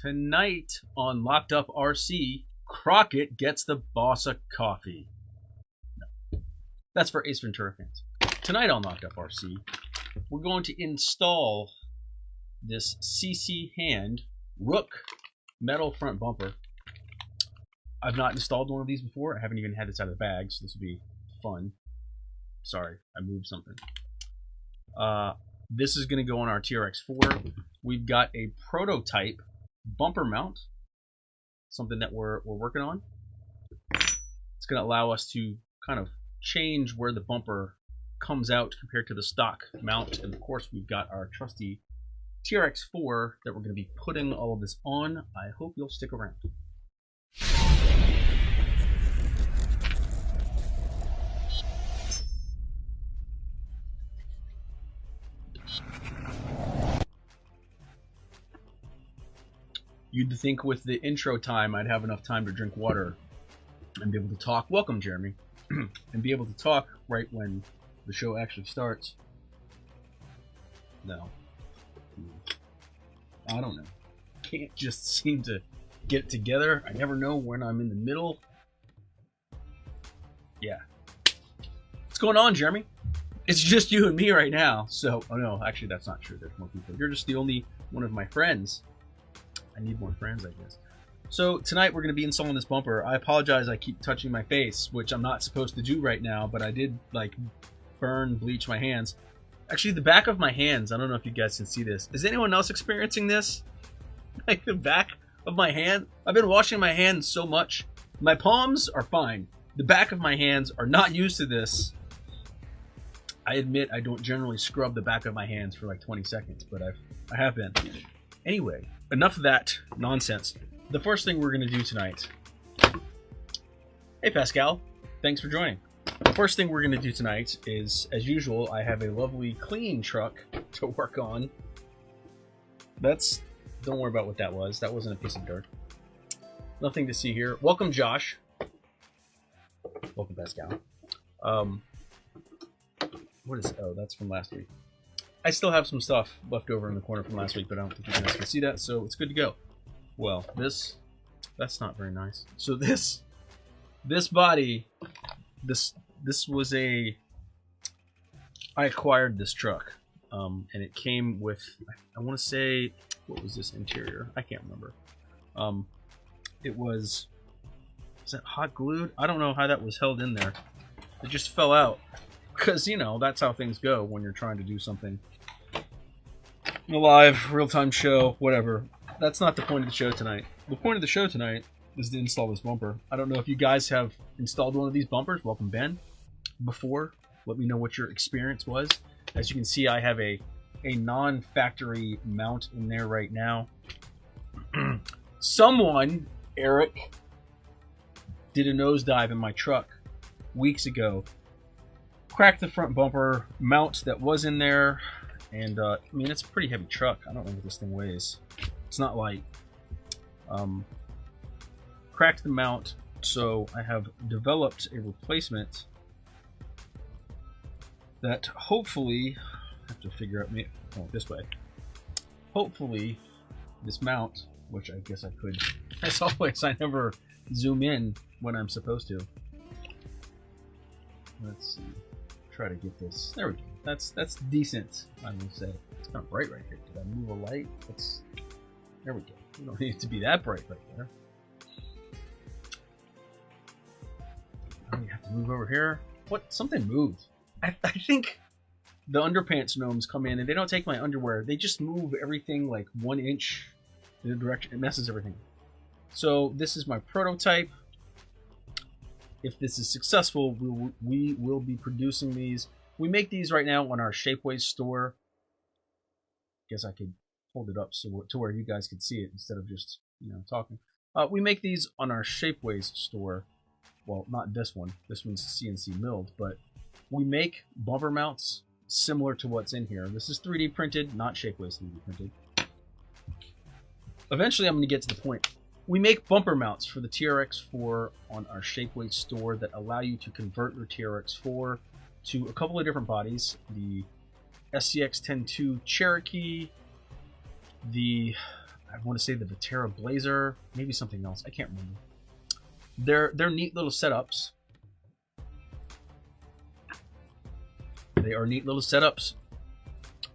Tonight on Locked Up RC, Crockett gets the boss a coffee. No, that's for Ace Ventura fans. Tonight on Locked Up RC, we're going to install this CCHand Rook metal front bumper. I've not installed one of these before. I haven't even had this out of the bag, so this will be fun. Sorry, I moved something. This is going to go on our TRX-4. We've got a prototype bumper mount, something that we're working on. It's going to allow us to kind of change where the bumper comes out compared to the stock mount. And of course, we've got our trusty TRX-4 that we're going to be putting all of this on. I hope you'll stick around. You'd think with the intro time I'd have enough time to drink water and be able to talk. Welcome, Jeremy. And be able to talk right when the show actually starts. No. I don't know. Can't just seem to get it together. I never know when I'm in the middle. Yeah. What's going on, Jeremy? It's just you and me right now. So, oh no, actually that's not true. There's more people. You're just the only one of my friends. I need more friends, I guess. So tonight we're going to be installing this bumper. I apologize, I keep touching my face, which I'm not supposed to do right now, but I did like bleach my hands. Actually, the back of my hands, I don't know if you guys can see this. Is anyone else experiencing this? Like the back of my hand? I've been washing my hands so much. My palms are fine. The back of my hands are not used to this. I admit I don't generally scrub the back of my hands for like 20 seconds, but I have been. Anyway, enough of that nonsense. The first thing we're going to do tonight... Hey, Pascal. Thanks for joining. The first thing we're going to do tonight is, as usual, I have a lovely clean truck to work on. Don't worry about what that was. That wasn't a piece of dirt. Nothing to see here. Welcome, Josh. Welcome, Pascal. What is... Oh, that's from last week. I still have some stuff left over in the corner from last week, but I don't think you guys can see that, so it's good to go. Well, that's not very nice. So this body, this was I acquired this truck, and it came with, I want to say, what was this interior? I can't remember. It was that hot glued? I don't know how that was held in there. It just fell out. Because, you know, that's how things go when you're trying to do something. A live, real-time show, whatever. That's not the point of the show tonight. The point of the show tonight is to install this bumper. I don't know if you guys have installed one of these bumpers. Welcome, Ben. Before, let me know what your experience was. As you can see, I have a non-factory mount in there right now. Someone, Eric, did a nosedive in my truck weeks ago. Cracked the front bumper mount that was in there, and I mean, it's a pretty heavy truck. I don't know what this thing weighs. It's not light. Cracked the mount, so I have developed a replacement that hopefully, I have to figure out, this way. Hopefully, this mount, which I guess I could, as always, I never zoom in when I'm supposed to. Let's see. Try to get this. There we go. That's decent, I will say. It's kind of bright right here. Did I move a light? There we go. We don't need it to be that bright right there. Oh, you have to move over here. What? Something moved. I think the underpants gnomes come in and they don't take my underwear. They just move everything like 1 inch in a direction. It messes everything. So this is my prototype. If this is successful, we will be producing these. We make these right now on our Shapeways store. Guess I could hold it up to where you guys could see it instead of just, talking. We make these on our Shapeways store. Well, not this one. This one's CNC milled, but we make bumper mounts similar to what's in here. This is 3D printed, not Shapeways 3D printed. Eventually, I'm going to get to the point. We make bumper mounts for the TRX-4 on our Shapeways store that allow you to convert your TRX-4 to a couple of different bodies. The SCX-102 Cherokee, the I want to say the Viterra Blazer, maybe something else. I can't remember. They're neat little setups. They are neat little setups.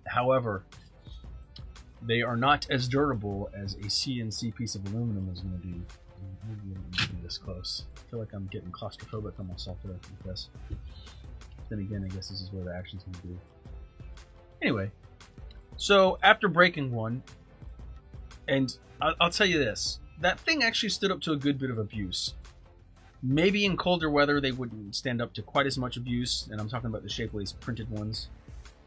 However, they are not as durable as a CNC piece of aluminum is going to be. Maybe I don't be this close. I feel like I'm getting claustrophobic on myself with this. Then again, I guess this is where the action's going to be. Anyway, so after breaking one, and I'll tell you this, that thing actually stood up to a good bit of abuse. Maybe in colder weather they wouldn't stand up to quite as much abuse, and I'm talking about the Shapeways printed ones.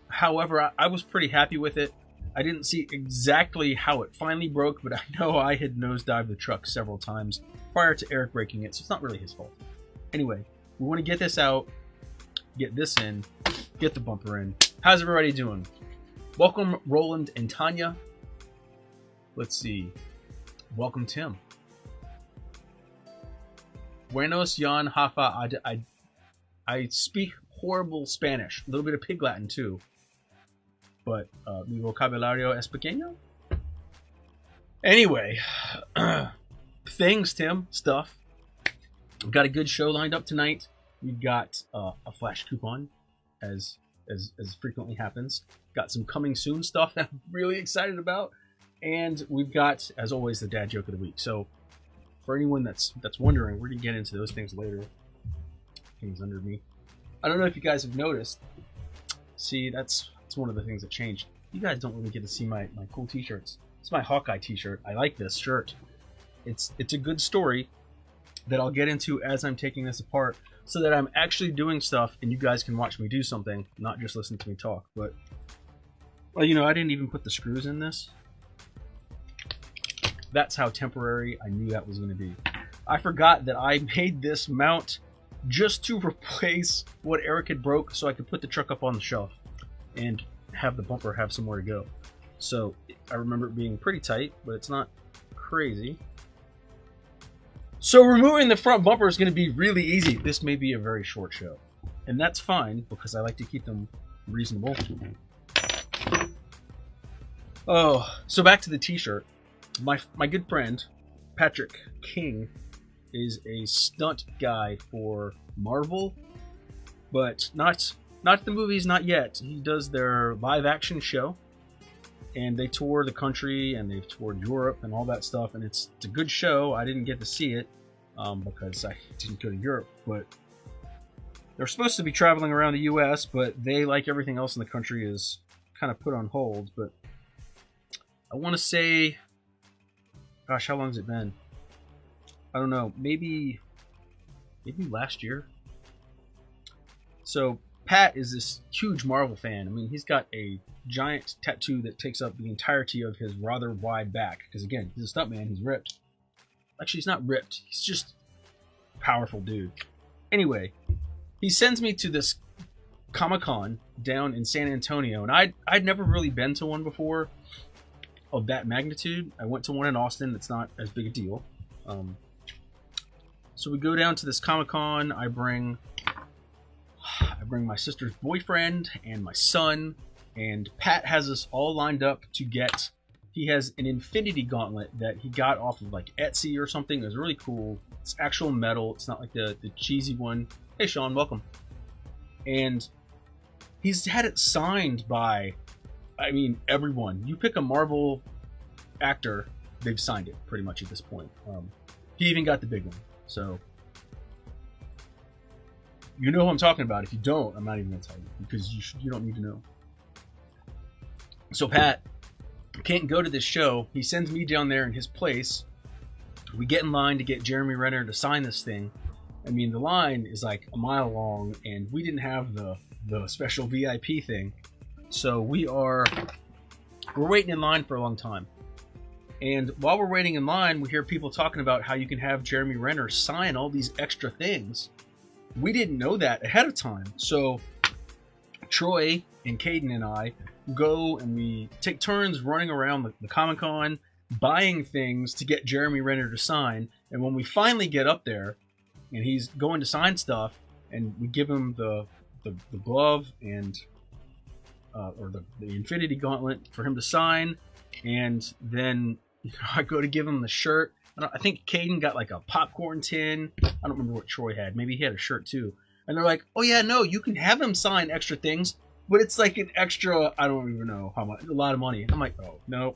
However, I was pretty happy with it. I didn't see exactly how it finally broke, but I know I had nosedived the truck several times prior to Eric breaking it, so it's not really his fault. Anyway, we want to get this out, get this in, get the bumper in. How's everybody doing? Welcome, Roland and Tanya. Let's see. Welcome, Tim. Buenos, Jan, Hafa. I speak horrible Spanish. A little bit of Pig Latin, too. But mi vocabulario es pequeño. Anyway, things, Tim, stuff. We've got a good show lined up tonight. We've got a flash coupon, as frequently happens. Got some coming soon stuff that I'm really excited about. And we've got, as always, the dad joke of the week. So for anyone that's wondering, we're going to get into those things later. Things under me. I don't know if you guys have noticed. See, that's one of the things that changed. You guys don't really get to see my cool t-shirts. It's my Hawkeye t-shirt. I like this shirt. It's a good story that I'll get into as I'm taking this apart, so that I'm actually doing stuff and you guys can watch me do something, not just listen to me talk. But, well, you know, I didn't even put the screws in this. That's how temporary I knew that was going to be. I forgot that I made this mount just to replace what Eric had broke, so I could put the truck up on the shelf and have the bumper have somewhere to go. So I remember it being pretty tight, but it's not crazy. So removing the front bumper is going to be really easy. This may be a very short show, and that's fine because I like to keep them reasonable. Oh, so back to the t-shirt. My good friend Patrick King is a stunt guy for Marvel, but not the movies, not yet. He does their live action show, and they tour the country and they've toured Europe and all that stuff, and it's a good show. I didn't get to see it because I didn't go to Europe, but they're supposed to be traveling around the US, but they, like everything else in the country, is kind of put on hold. But I want to say, gosh, how long has it been? I don't know, maybe last year. So Pat is this huge Marvel fan. I mean, he's got a giant tattoo that takes up the entirety of his rather wide back. Because again, he's a stuntman, he's ripped. Actually, he's not ripped. He's just a powerful dude. Anyway, he sends me to this Comic-Con down in San Antonio. And I'd never really been to one before of that magnitude. I went to one in Austin. It's not as big a deal. So we go down to this Comic-Con. I bring my sister's boyfriend and my son, and Pat has us all lined up to get. He has an Infinity Gauntlet that he got off of like Etsy or something. It was really cool. It's actual metal. It's not like the cheesy one. Hey Sean, welcome. And he's had it signed by, I mean, everyone. You pick a Marvel actor, they've signed it pretty much at this point. He even got the big one. So you know who I'm talking about. If you don't, I'm not even going to tell you because you don't need to know. So Pat can't go to this show. He sends me down there in his place. We get in line to get Jeremy Renner to sign this thing. I mean, the line is like a mile long, and we didn't have the special VIP thing. So we're waiting in line for a long time. And while we're waiting in line, we hear people talking about how you can have Jeremy Renner sign all these extra things. We didn't know that ahead of time. So Troy and Caden and I go and we take turns running around the Comic-Con, buying things to get Jeremy Renner to sign. And when we finally get up there and he's going to sign stuff, and we give him the glove and or the Infinity Gauntlet for him to sign, and then I go to give him the shirt. I think Caden got like a popcorn tin. I don't remember what Troy had. Maybe he had a shirt too. And they're like, oh yeah, no, you can have him sign extra things, but it's like an extra, I don't even know how much, a lot of money. I'm like, oh, no.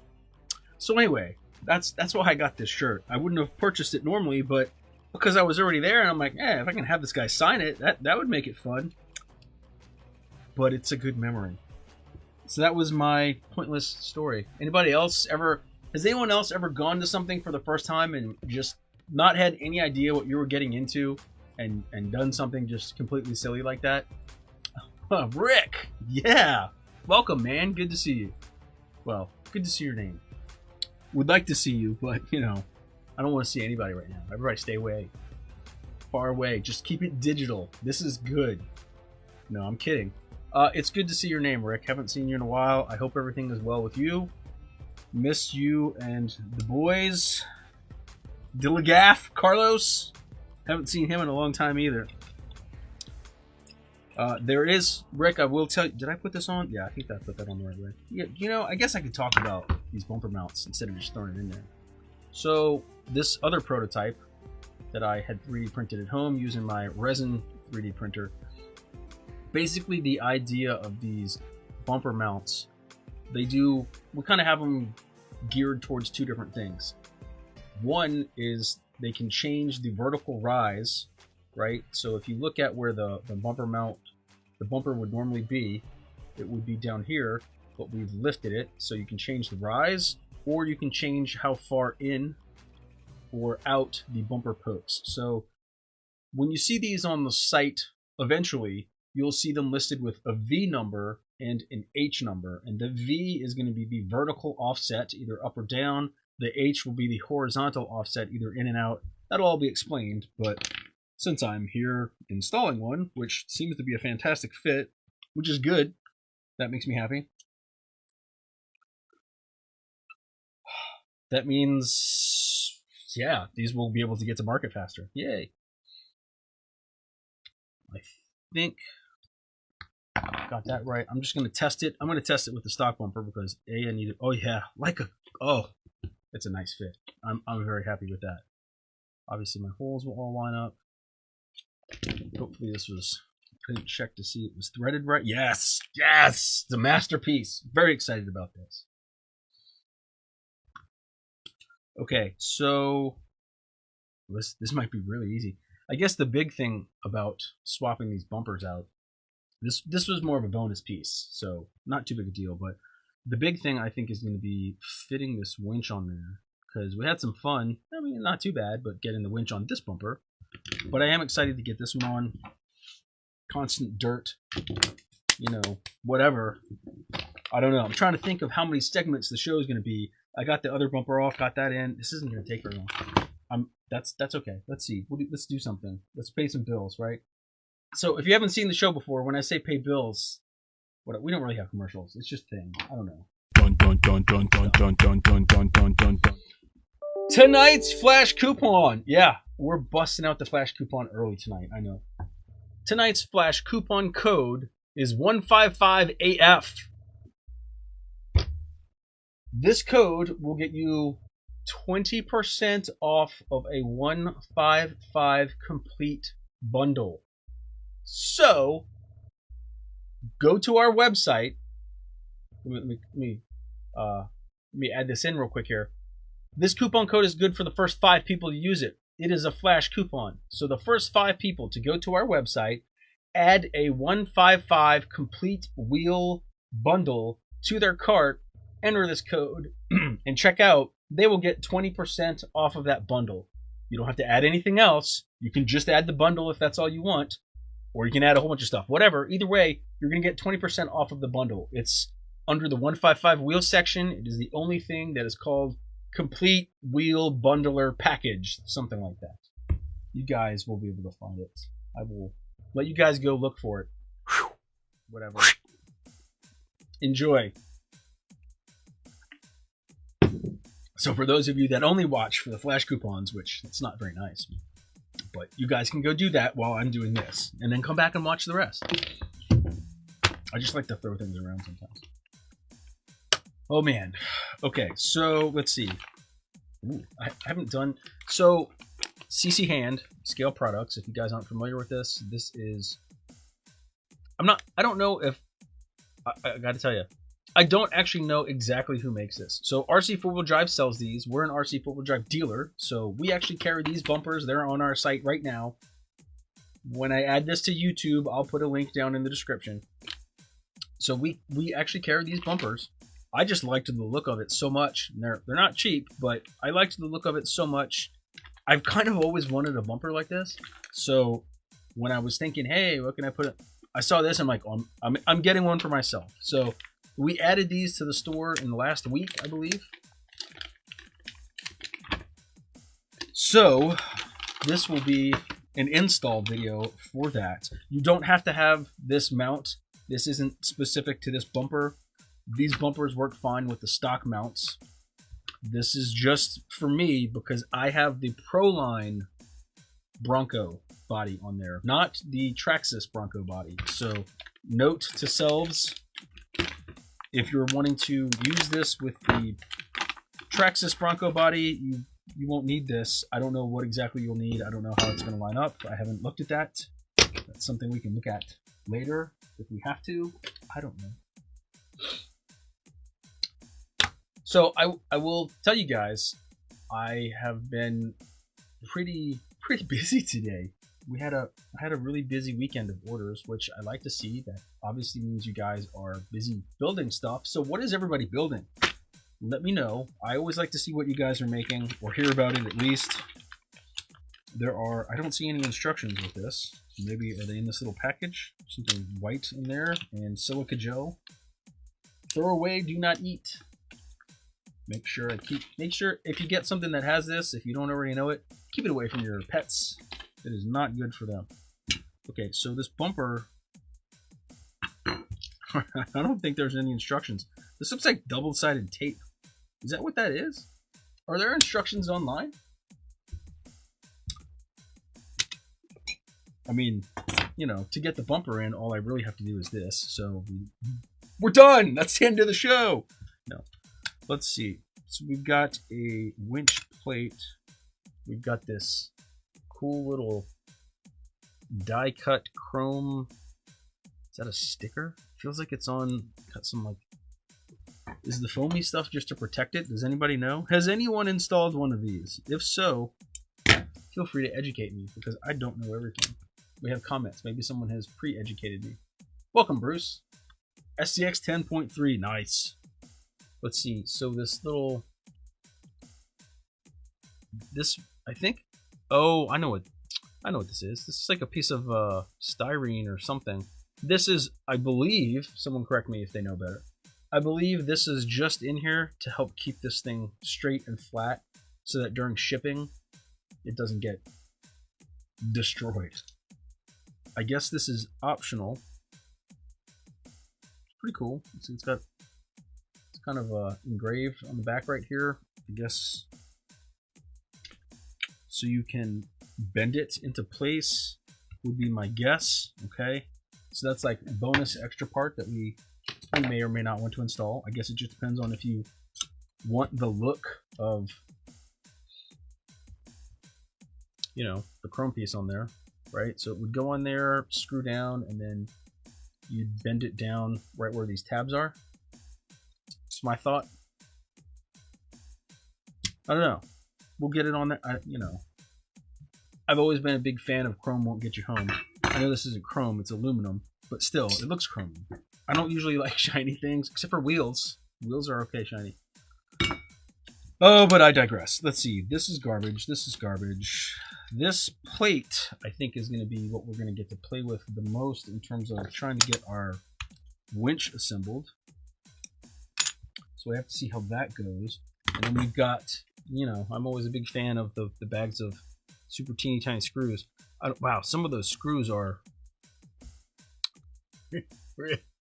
So anyway, that's why I got this shirt. I wouldn't have purchased it normally, but because I was already there, and I'm like, eh, if I can have this guy sign it, that would make it fun. But it's a good memory. So that was my pointless story. Anybody else ever... Has anyone else ever gone to something for the first time and just not had any idea what you were getting into and done something just completely silly like that? Rick! Yeah! Welcome, man. Good to see you. Well, good to see your name. Would like to see you, but, you know, I don't want to see anybody right now. Everybody stay away. Far away. Just keep it digital. This is good. No, I'm kidding. It's good to see your name, Rick. Haven't seen you in a while. I hope everything is well with you. Miss you and the boys. Dillagaff, Carlos. Haven't seen him in a long time either. There is, Rick, I will tell you, did I put this on? Yeah, I think I put that on the right way. Yeah, you know, I guess I could talk about these bumper mounts instead of just throwing it in there. So, this other prototype that I had 3D printed at home using my resin 3D printer, basically the idea of these bumper mounts, we kind of have them geared towards 2 different things. One is they can change the vertical rise, right? So if you look at where the bumper would normally be, it would be down here, but we've lifted it so you can change the rise, or you can change how far in or out the bumper pokes. So when you see these on the site, eventually you'll see them listed with a V number and an H number, and the V is going to be the vertical offset, either up or down. The H will be the horizontal offset, either in and out. That'll all be explained, but since I'm here installing one, which seems to be a fantastic fit, which is good, that makes me happy. That means, yeah, these will be able to get to market faster. Yay. I think got that right. I'm just going to test it. I'm going to test it with the stock bumper because I need it. Oh yeah, it's a nice fit. I'm very happy with that. Obviously my holes will all line up. Hopefully this was, I didn't check to see it was threaded right. Yes, yes, the masterpiece. Very excited about this. Okay, so this might be really easy. I guess the big thing about swapping these bumpers out, this was more of a bonus piece, so not too big a deal, but the big thing I think is going to be fitting this winch on there, because we had some fun, I mean not too bad, but getting the winch on this bumper. But I am excited to get this one on. Constant dirt, you know, whatever. I don't know. I'm trying to think of how many segments the show is going to be. I got the other bumper off, got that in. This isn't going to take very long. That's okay. Let's see. Let's do something. Let's pay some bills, right? So if you haven't seen the show before, when I say pay bills, we don't really have commercials. It's just thing. I don't know. Tonight's flash coupon. Yeah, we're busting out the flash coupon early tonight. I know. Tonight's flash coupon code is 155AF. This code will get you 20% off of a 155 complete bundle. So, go to our website. Let me add this in real quick here. This coupon code is good for the first 5 people to use it. It is a flash coupon. So the first 5 people to go to our website, add a 155 complete wheel bundle to their cart, enter this code, and check out, they will get 20% off of that bundle. You don't have to add anything else. You can just add the bundle if that's all you want, or you can add a whole bunch of stuff. Whatever. Either way, you're going to get 20% off of the bundle. It's under the 155 wheel section. It is the only thing that is called complete wheel bundler package, something like that. You guys will be able to find it. I will let you guys go look for it. Whatever. Enjoy. So for those of you that only watch for the flash coupons, which it's not very nice, but you guys can go do that while I'm doing this, and then come back and watch the rest. I just like to throw things around sometimes. Oh man. Okay, so let's see. Ooh, I haven't done... So, CCHand, Scale Products, if you guys aren't familiar with this, this is... I don't know if... I gotta tell you, I don't actually know exactly who makes this. So RC 4-wheel drive sells these. We're an RC 4-wheel drive dealer, so we actually carry these bumpers. They're on our site right now. When I add this to YouTube, I'll put a link down in the description. So we actually carry these bumpers. I just liked the look of it so much. They're not cheap, but I liked the look of it so much. I've kind of always wanted a bumper like this. So when I was thinking, hey, what can I put in? I saw this, I'm like, oh, I'm getting one for myself. So we added these to the store in the last week, I believe. So this will be an install video for that. You don't have to have this mount. This isn't specific to this bumper. These bumpers work fine with the stock mounts. This is just for me because I have the Proline Bronco body on there, not the Traxxas Bronco body. So note to selves, if you're wanting to use this with the Traxxas Bronco body, you won't need this. I don't know what exactly you'll need. I don't know how it's going to line up. I haven't looked at that. That's something we can look at later if we have to. I don't know. So I will tell you guys, I have been pretty busy today. I had a really busy weekend of orders, which I like to see. That obviously means you guys are busy building stuff. So what is everybody building? Let me know. I always like to see what you guys are making, or hear about it at least. I don't see any instructions with this. Maybe are they in this little package? Something white in there and silica gel. Throw away, do not eat. Make sure if you get something that has this, if you don't already know it, keep it away from your pets. It is not good for them. Okay, so this bumper, I don't think there's any instructions. This looks like double-sided tape. Is that what that is? Are there instructions online? I mean, you know, to get the bumper in, all I really have to do is this. So we're done. That's the end of the show. No. Let's see. So we've got a winch plate. We've got this cool little die-cut chrome. Is that a sticker? Feels like it's on. Got some like. Is the foamy stuff just to protect it? Does anybody know? Has anyone installed one of these? If so, feel free to educate me because I don't know everything. We have comments. Maybe someone has pre-educated me. Welcome, Bruce. SCX 10.3. Nice. Let's see. So this little. This, I think. Oh, I know what this is. This is like a piece of styrene or something. This is, I believe, someone correct me if they know better. I believe this is just in here to help keep this thing straight and flat so that during shipping, it doesn't get destroyed. I guess this is optional. Pretty cool. It's kind of engraved on the back right here. I guess so you can bend it into place would be my guess. Okay, so that's like a bonus extra part that we may or may not want to install. I guess it just depends on if you want the look of, you know, the chrome piece on there, right? So it would go on there, screw down, and then you'd bend it down right where these tabs are. It's my thought. I don't know. We'll get it on there. You know, I've always been a big fan of chrome won't get you home. I know this isn't chrome, it's aluminum, but still, it looks chromy. I don't usually like shiny things, except for wheels. Wheels are okay shiny. Oh, but I digress. Let's see. This is garbage. This is garbage. This plate, I think, is going to be what we're going to get to play with the most in terms of trying to get our winch assembled. So we have to see how that goes. And then we've got, you know, I'm always a big fan of the bags of super teeny tiny screws. Wow, some of those screws are...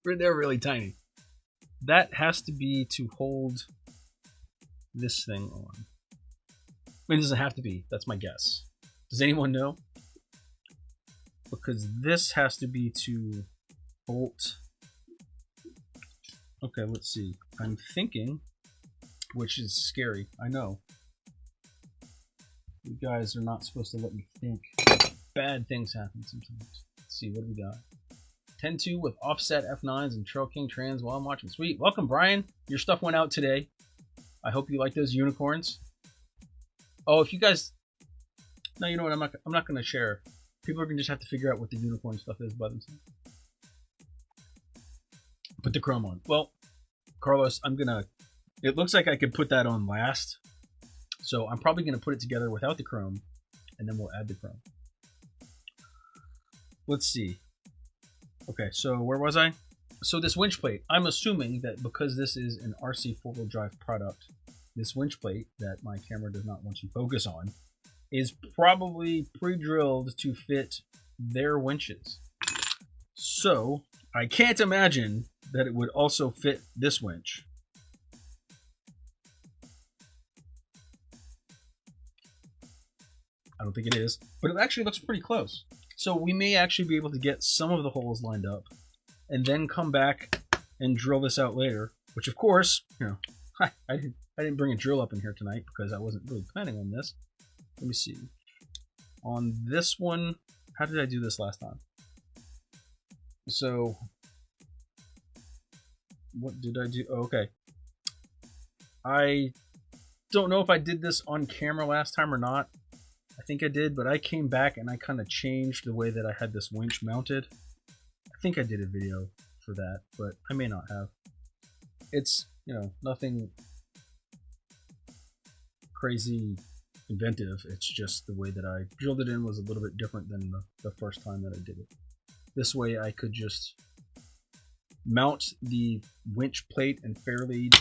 they're really tiny. That has to be to hold this thing on. I mean, it doesn't have to be. That's my guess. Does anyone know? Because this has to be to bolt. Okay, let's see. I'm thinking, which is scary, I know. You guys are not supposed to let me think. Bad things happen sometimes. Let's see, what do we got? 10-2 with offset F9s and Trail King trans while I'm watching. Sweet. Welcome, Brian. Your stuff went out today. I hope you like those unicorns. Oh, if you guys... No, you know what? I'm not going to share. People are going to just have to figure out what the unicorn stuff is by themselves. Put the chrome on. Well, Carlos, I'm going to... It looks like I could put that on last. So I'm probably going to put it together without the chrome. And then we'll add the chrome. Let's see. Okay, so where was I? So this winch plate, I'm assuming that because this is an RC four-wheel drive product, this winch plate that my camera does not want to focus on is probably pre-drilled to fit their winches. So I can't imagine that it would also fit this winch. I don't think it is, but it actually looks pretty close. So we may actually be able to get some of the holes lined up and then come back and drill this out later, which of course, you know, I didn't bring a drill up in here tonight because I wasn't really planning on this. Let me see. On this one, how did I do this last time? So, what did I do? Oh, okay. I don't know if I did this on camera last time or not. I think I did, but I came back and I kind of changed the way that I had this winch mounted. I think I did a video for that, but I may not have. It's, you know, nothing crazy inventive. It's just the way that I drilled it in was a little bit different than the first time that I did it. This way I could just mount the winch plate and fair lead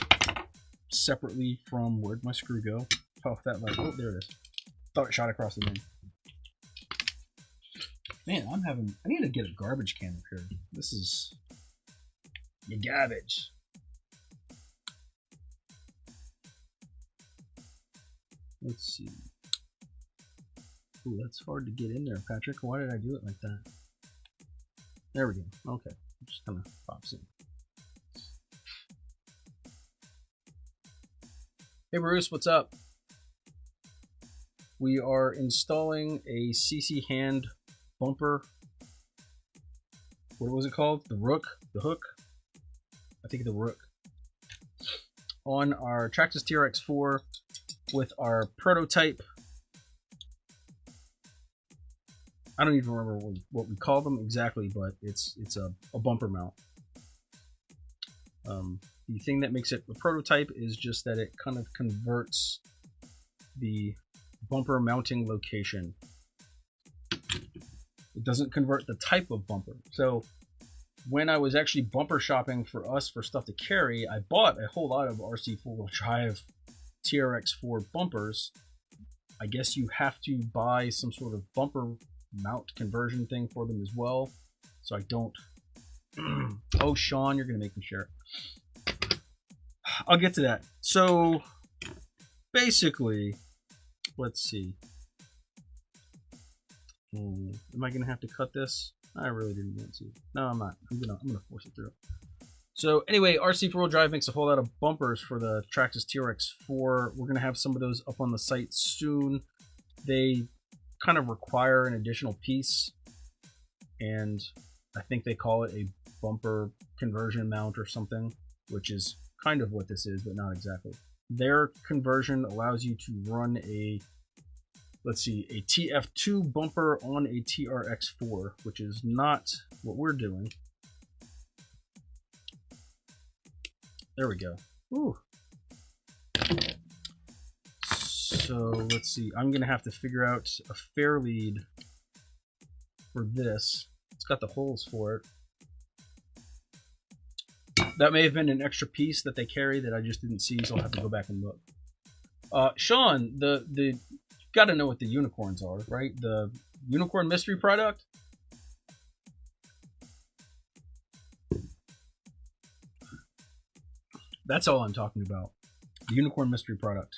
separately from, where'd my screw go? Oh, that light. Oh, there it is. Thought it shot across the room. Man, I need to get a garbage can up here. This is your garbage. Let's see. Ooh, that's hard to get in there, Patrick. Why did I do it like that? There we go. Okay. It just kind of pops in. Hey, Bruce, what's up? We are installing a CCHand bumper. What was it called? The Rook? The Hook? I think the Rook. On our Traxxas TRX-4 with our prototype. I don't even remember what we call them exactly, but it's a bumper mount. The thing that makes it a prototype is just that it kind of converts the bumper mounting location. It doesn't convert the type of bumper. So when I was actually bumper shopping for us for stuff to carry, I bought a whole lot of RC four-wheel drive TRX-4 bumpers. I guess you have to buy some sort of bumper mount conversion thing for them as well. So I don't... Oh, Sean, you're going to make me share it. I'll get to that. So basically... Let's see. Am I gonna have to cut this? I really didn't want to. No, I'm not. I'm gonna force it through. So anyway, RC four-wheel drive makes a whole lot of bumpers for the Traxxas TRX-4. We're gonna have some of those up on the site soon. They kind of require an additional piece, and I think they call it a bumper conversion mount or something, which is kind of what this is, but not exactly. Their conversion allows you to run a, let's see, a TF2 bumper on a TRX-4, which is not what we're doing. There we go. Ooh. So let's see, I'm gonna have to figure out a fair lead for this. It's got the holes for it. That may have been an extra piece that they carry that I just didn't see, so I'll have to go back and look. Sean, you gotta know what the unicorns are, right? The unicorn mystery product? That's all I'm talking about. The unicorn mystery product.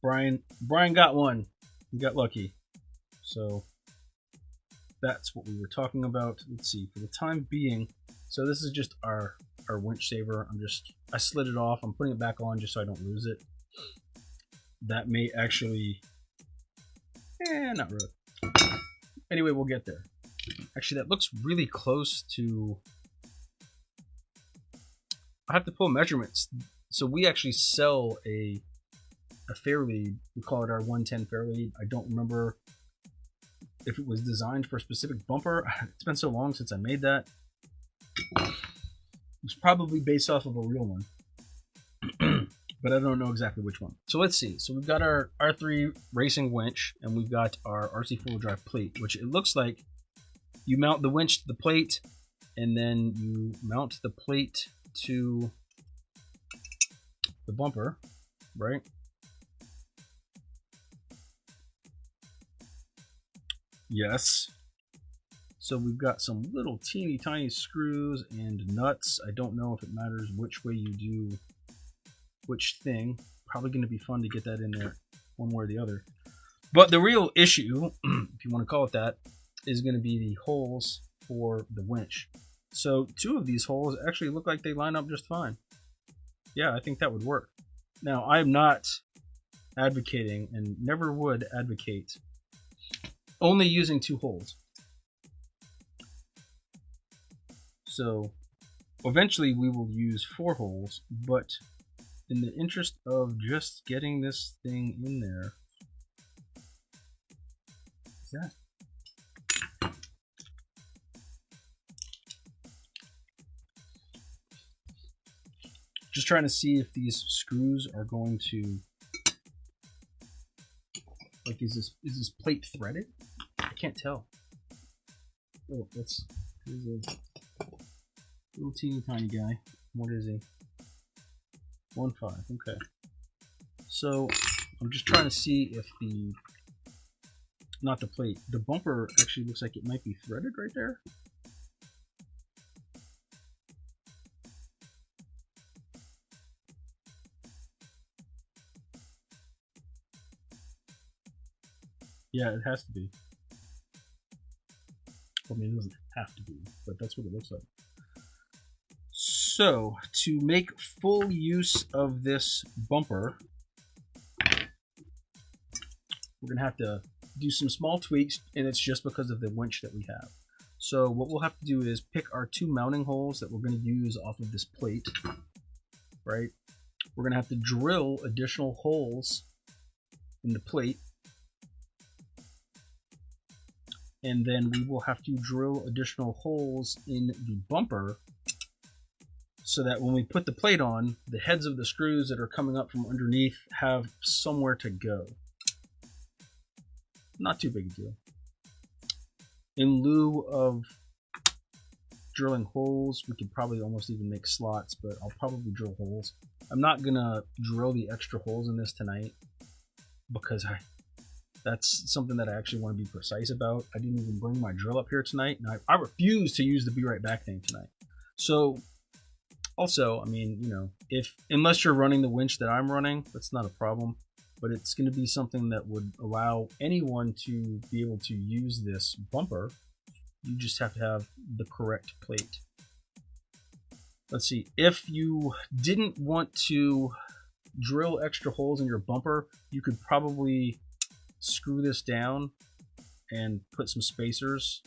Brian got one. He got lucky. So that's what we were talking about. Let's see, for the time being, so this is just our winch saver. I slid it off. I'm putting it back on just so I don't lose it. That may actually Not really. Anyway, we'll get there. Actually, that looks really close to... I have to pull measurements. So we actually sell a Fairlead. We call it our 110 Fairlead. I don't remember if it was designed for a specific bumper. It's been so long since I made that. It's probably based off of a real one. But I don't know exactly which one. So let's see. So we've got our R3 racing winch, and we've got our RC four-wheel drive plate, which it looks like you mount the winch to the plate, and then you mount the plate to the bumper, right? Yes. So we've got some little teeny tiny screws and nuts. I don't know if it matters which way you do which thing. Probably going to be fun to get that in there one way or the other. But the real issue, if you want to call it that, is going to be the holes for the winch. So 2 of these holes actually look like they line up just fine. Yeah, I think that would work. Now, I'm not advocating and never would advocate only using 2 holes. So eventually we will use 4 holes, but in the interest of just getting this thing in there, is that? Just trying to see if these screws are going to, like, is this plate threaded? I can't tell. Oh, here's a little teeny tiny guy. What is he? 1.5. Okay. So I'm just trying to see if not the plate, the bumper actually looks like it might be threaded right there. Yeah, it has to be. I mean, it doesn't have to be, but that's what it looks like. So, to make full use of this bumper, we're going to have to do some small tweaks, and it's just because of the winch that we have. So what we'll have to do is pick our 2 mounting holes that we're going to use off of this plate, right? We're going to have to drill additional holes in the plate, and then we will have to drill additional holes in the bumper so that when we put the plate on, the heads of the screws that are coming up from underneath have somewhere to go. Not too big a deal. In lieu of drilling holes, we could probably almost even make slots, but I'll probably drill holes. I'm not gonna drill the extra holes in this tonight because that's something that I actually want to be precise about. I didn't even bring my drill up here tonight, and I refuse to use the Be Right Back thing tonight. So, also, I mean, you know, unless you're running the winch that I'm running, that's not a problem. But it's going to be something that would allow anyone to be able to use this bumper. You just have to have the correct plate. Let's see. If you didn't want to drill extra holes in your bumper, you could probably screw this down and put some spacers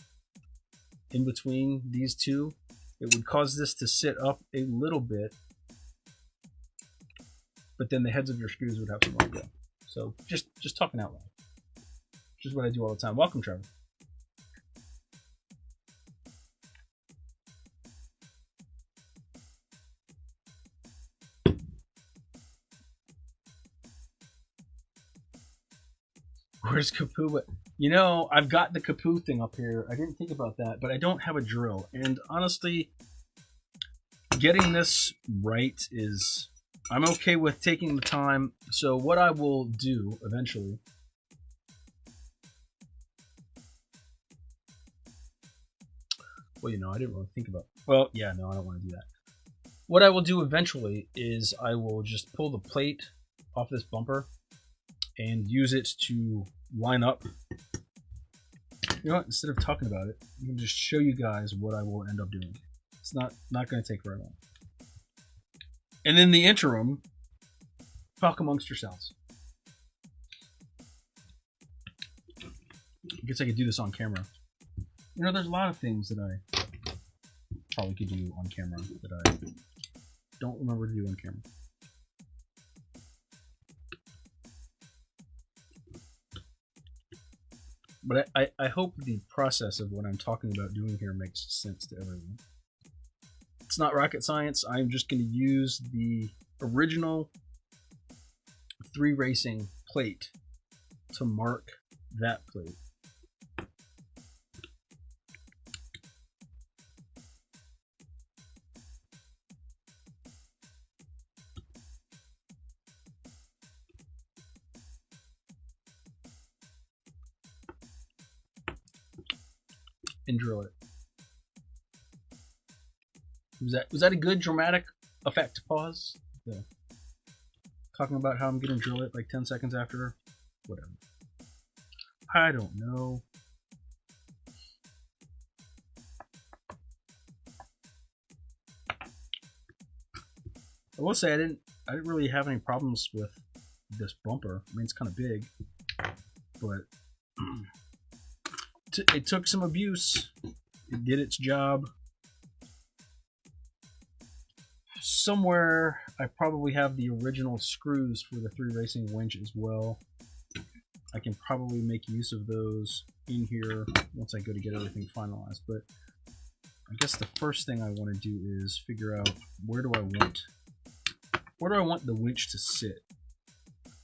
in between these 2. It would cause this to sit up a little bit, but then the heads of your screws would have somewhere to go. So just talking out loud, which is what I do all the time. Welcome, Trevor. Where's Kapoo? You know, I've got the Kapoo thing up here. I didn't think about that, but I don't have a drill. And honestly, getting this right is... I'm okay with taking the time. So what I will do eventually... Well, you know, I didn't really think about... Well, yeah, no, I don't want to do that. What I will do eventually is I will just pull the plate off this bumper and use it to line up. You know what? Instead of talking about it, I'm going to just show you guys what I will end up doing. It's not going to take very long. And in the interim, talk amongst yourselves. I guess I could do this on camera. You know, there's a lot of things that I probably could do on camera that I don't remember to do on camera. But I hope the process of what I'm talking about doing here makes sense to everyone. It's not rocket science. I'm just going to use the original 3 Racing plate to mark that plate. And drill it. Was that a good dramatic effect pause? Yeah. Talking about how I'm gonna drill it like 10 seconds after, whatever. I don't know. I will say I didn't really have any problems with this bumper. I mean, it's kind of big, but it took some abuse. It did its job. Somewhere I probably have the original screws for the 3 Racing winch as well. I can probably make use of those in here once I go to get everything finalized. But I guess the first thing I want to do is figure out where do I want the winch to sit.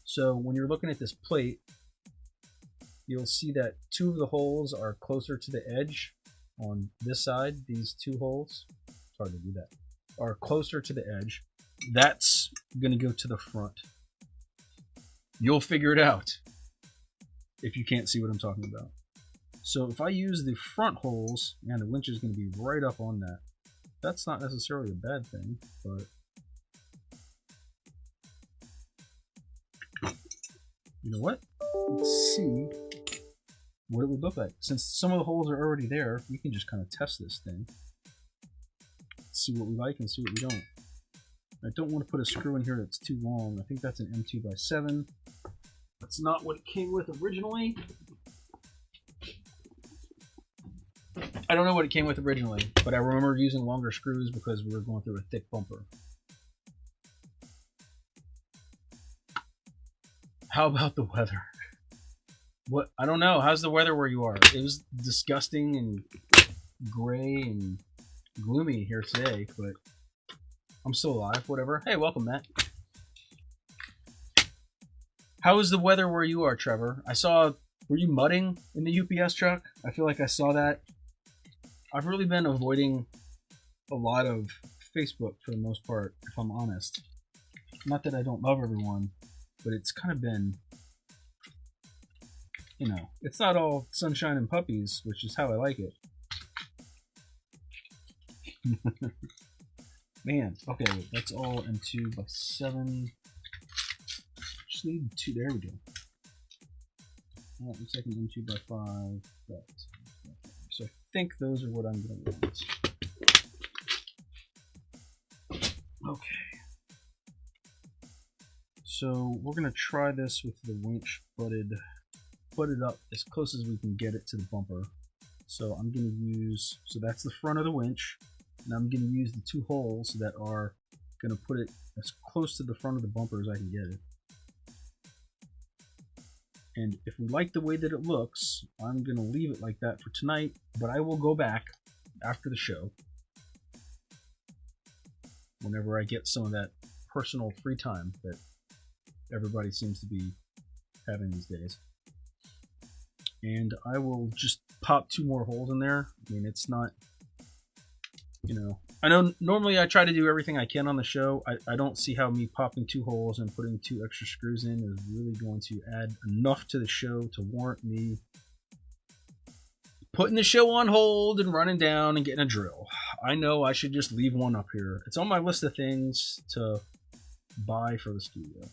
So when you're looking at this plate, you'll see that 2 of the holes are closer to the edge on this side. These 2 holes, it's hard to do that, are closer to the edge. That's going to go to the front. You'll figure it out if you can't see what I'm talking about. So if I use the front holes, man, the winch is going to be right up on that. That's not necessarily a bad thing, but you know what? Let's see what it would look like. Since some of the holes are already there, we can just kind of test this thing. See what we like and see what we don't. I don't want to put a screw in here that's too long. I think that's an M2x7. That's not what it came with originally. I don't know what it came with originally, but I remember using longer screws because we were going through a thick bumper. How about the weather? What? I don't know. How's the weather where you are? It was disgusting and gray and gloomy here today, but I'm still alive. Whatever. Hey, welcome, Matt. How is the weather where you are, Trevor? I saw. Were you mudding in the UPS truck? I feel like I saw that. I've really been avoiding a lot of Facebook for the most part, if I'm honest. Not that I don't love everyone, but it's kind of been, you know, it's not all sunshine and puppies, which is how I like it. Man, okay, that's all M2x7. Just need 2. There we go. Looks like an M2x5. So I think those are what I'm going to want. Okay. So we're going to try this with the winch butted up as close as we can get it to the bumper. So I'm going to use, so that's the front of the winch, and I'm going to use the 2 holes that are going to put it as close to the front of the bumper as I can get it. And if we like the way that it looks, I'm going to leave it like that for tonight, but I will go back after the show whenever I get some of that personal free time that everybody seems to be having these days. And I will just pop 2 more holes in there. I mean, it's not, you know, I know normally I try to do everything I can on the show. I don't see how me popping 2 holes and putting 2 extra screws in is really going to add enough to the show to warrant me putting the show on hold and running down and getting a drill. I know I should just leave one up here. It's on my list of things to buy for the studio.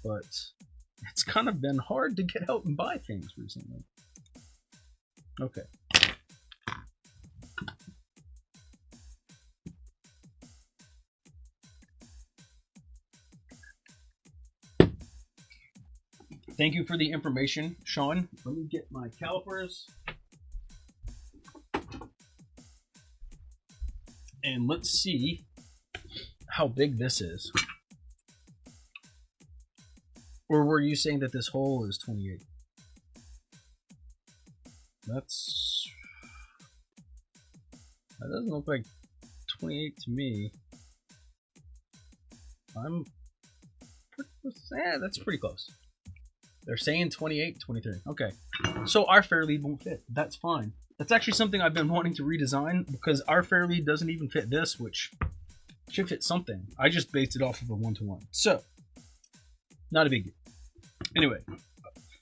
But it's kind of been hard to get out and buy things recently. Okay. Thank you for the information, Sean. Let me get my calipers. And let's see how big this is. Or were you saying that this hole is 28? That doesn't look like 28 to me. I'm pretty close. Yeah, that's pretty close. They're saying 28, 23. Okay. So our fair lead won't fit. That's fine. That's actually something I've been wanting to redesign because our fair lead doesn't even fit this, which should fit something. I just based it off of a 1-to-1. So, not a big deal. Anyway,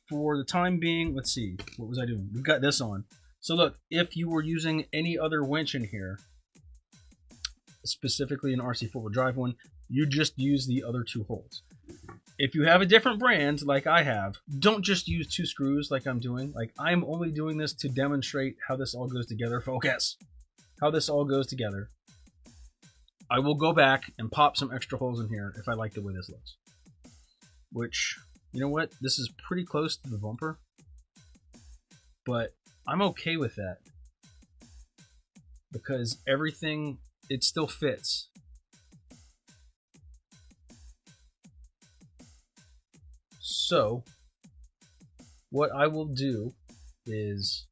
for the time being, let's see. What was I doing? We've got this on. So look, if you were using any other winch in here, specifically an RC four-wheel drive one, you just use the other 2 holes. If you have a different brand, like I have, don't just use 2 screws like I'm doing. Like, I'm only doing this to demonstrate how this all goes together. Focus! How this all goes together. I will go back and pop some extra holes in here if I like the way this looks. Which, you know what? This is pretty close to the bumper. But I'm okay with that. Because everything, it still fits. So, what I will do is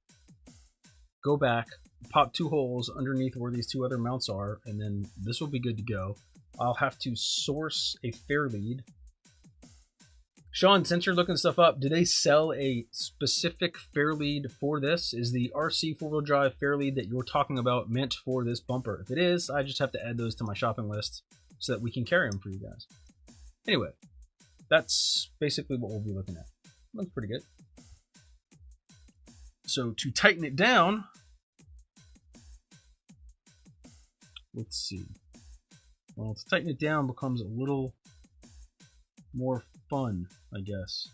go back, pop 2 holes underneath where these 2 other mounts are, and then this will be good to go. I'll have to source a fair lead. Sean, since you're looking stuff up, do they sell a specific fair lead for this? Is the RC four-wheel drive fair lead that you're talking about meant for this bumper? If it is, I just have to add those to my shopping list so that we can carry them for you guys. Anyway. That's basically what we'll be looking at. Looks pretty good. So to tighten it down, let's see. Well, to tighten it down becomes a little more fun, I guess.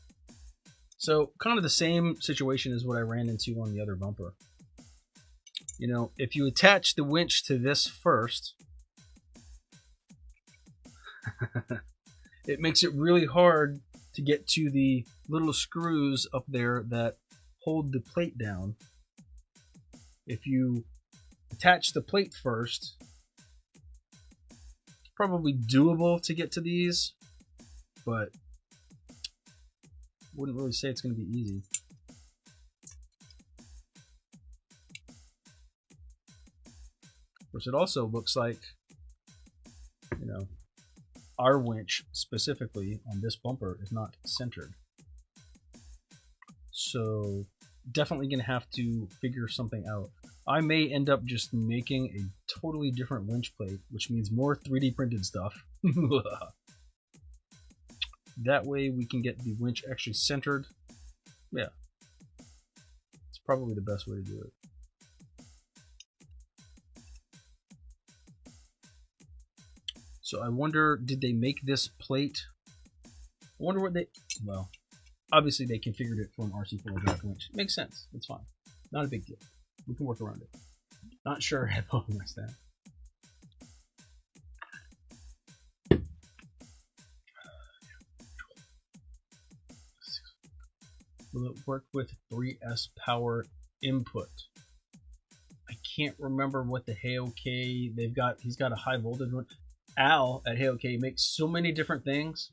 So kind of the same situation as what I ran into on the other bumper. You know, if you attach the winch to this first, it makes it really hard to get to the little screws up there that hold the plate down. If you attach the plate first, it's probably doable to get to these, but wouldn't really say it's going to be easy. Of course, it also looks like, you know, our winch specifically on this bumper is not centered. So definitely going to have to figure something out. I may end up just making a totally different winch plate, which means more 3D printed stuff. That way we can get the winch actually centered. Yeah. It's probably the best way to do it. So I wonder, did they make this plate? I wonder what they... Well, obviously they configured it for an RC four-wheel drive winch. Makes sense. It's fine. Not a big deal. We can work around it. Not sure how to organize that. Will it work with 3S power input? I can't remember what the HAOK they've got. He's got a high voltage one. Al at HAOK makes so many different things.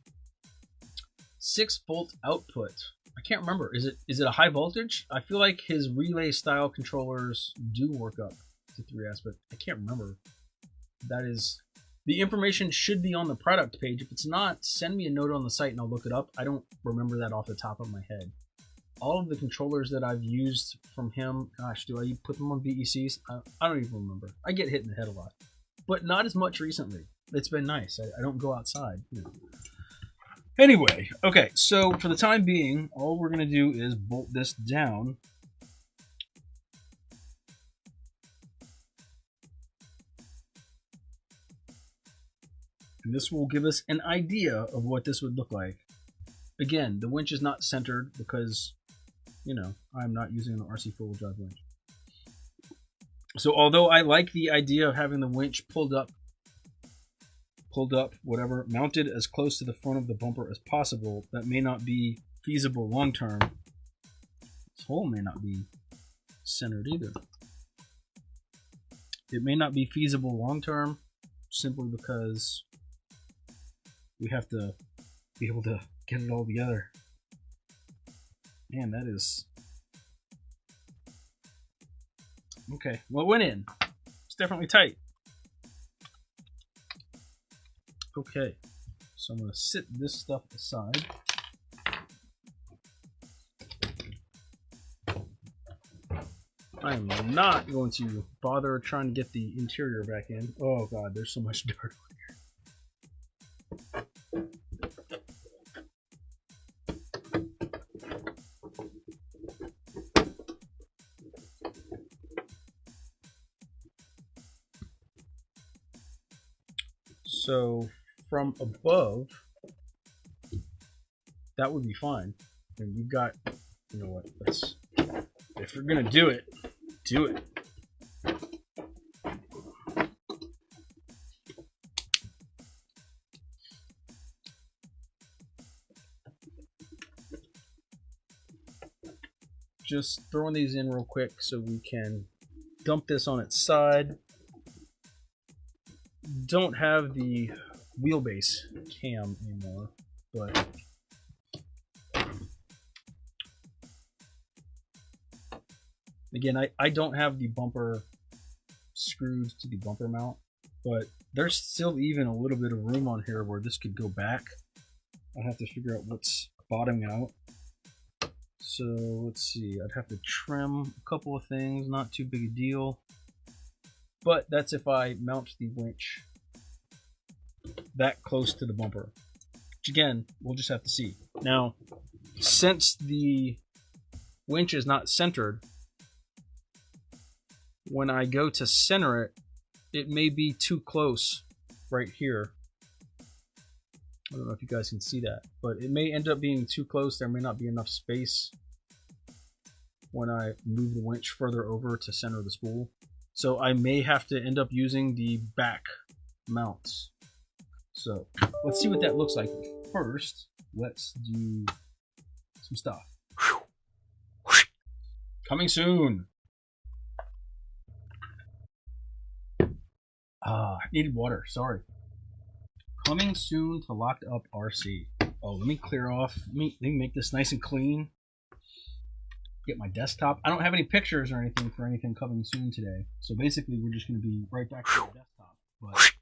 6-volt output. I can't remember. Is it a high voltage? I feel like his relay style controllers do work up to 3S, but I can't remember. That is, the information should be on the product page. If it's not, send me a note on the site and I'll look it up. I don't remember that off the top of my head. All of the controllers that I've used from him, gosh, do I put them on VECs? I don't even remember. I get hit in the head a lot, but not as much recently. It's been nice. I don't go outside. You know. Anyway, okay, so for the time being, all we're going to do is bolt this down. And this will give us an idea of what this would look like. Again, the winch is not centered because, you know, I'm not using an RC four-wheel drive winch. So although I like the idea of having the winch pulled up, whatever, mounted as close to the front of the bumper as possible, that may not be feasible long term. This hole may not be centered either. It may not be feasible long term simply because we have to be able to get it all together. Man, that is... Okay, well, it went in. It's definitely tight. Okay, so I'm going to sit this stuff aside. I am not going to bother trying to get the interior back in. Oh god, there's so much dirt on here. So from above, that would be fine. And you've got, you know what, let's, if you're gonna do it, do it. Just throwing these in real quick so we can dump this on its side. Don't have the wheelbase cam anymore, but again, I don't have the bumper screwed to the bumper mount, but there's still even a little bit of room on here where this could go back. I have to figure out what's bottoming out. So let's see, I'd have to trim a couple of things, not too big a deal. But that's if I mount the winch that close to the bumper. Which again, we'll just have to see. Now, since the winch is not centered, when I go to center it, it may be too close right here. I don't know if you guys can see that, but it may end up being too close. There may not be enough space when I move the winch further over to center the spool. So I may have to end up using the back mounts. So let's see what that looks like. First, let's do some stuff. Coming soon. I needed water, sorry. Coming soon to Locked Up RC. Oh, let me clear off. Let me make this nice and clean. Get my desktop. I don't have any pictures or anything for anything coming soon today. So basically, we're just going to be right back to the desktop. But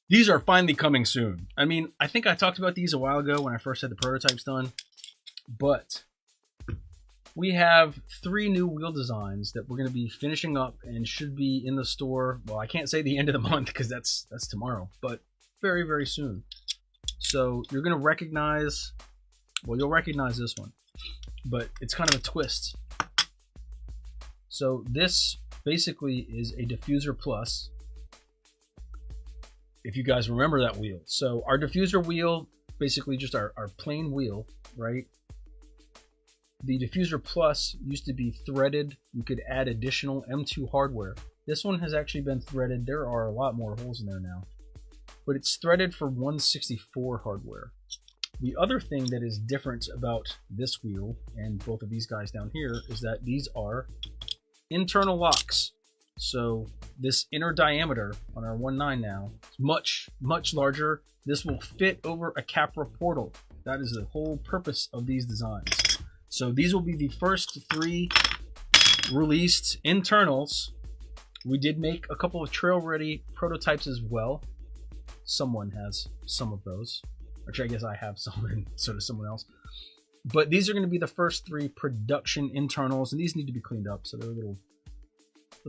these are finally coming soon. I mean, I think I talked about these a while ago when I first had the prototypes done. But we have 3 new wheel designs that we're going to be finishing up and should be in the store. Well, I can't say the end of the month because that's tomorrow, but very, very soon. So you're going to recognize, well, you'll recognize this one, but it's kind of a twist. So this basically is a diffuser plus, if you guys remember that wheel. So our diffuser wheel, basically just our plain wheel, right? The diffuser plus used to be threaded. You could add additional M2 hardware. This one has actually been threaded. There are a lot more holes in there now, but it's threaded for 164 hardware. The other thing that is different about this wheel and both of these guys down here is that these are internal locks. So this inner diameter on our 1.9 now is much, much larger. This will fit over a Capra portal. That is the whole purpose of these designs. So these will be the first 3 released internals. We did make a couple of trail-ready prototypes as well. Someone has some of those. Actually, I guess I have some, and so does someone else. But these are going to be the first 3 production internals, and these need to be cleaned up. So they're a little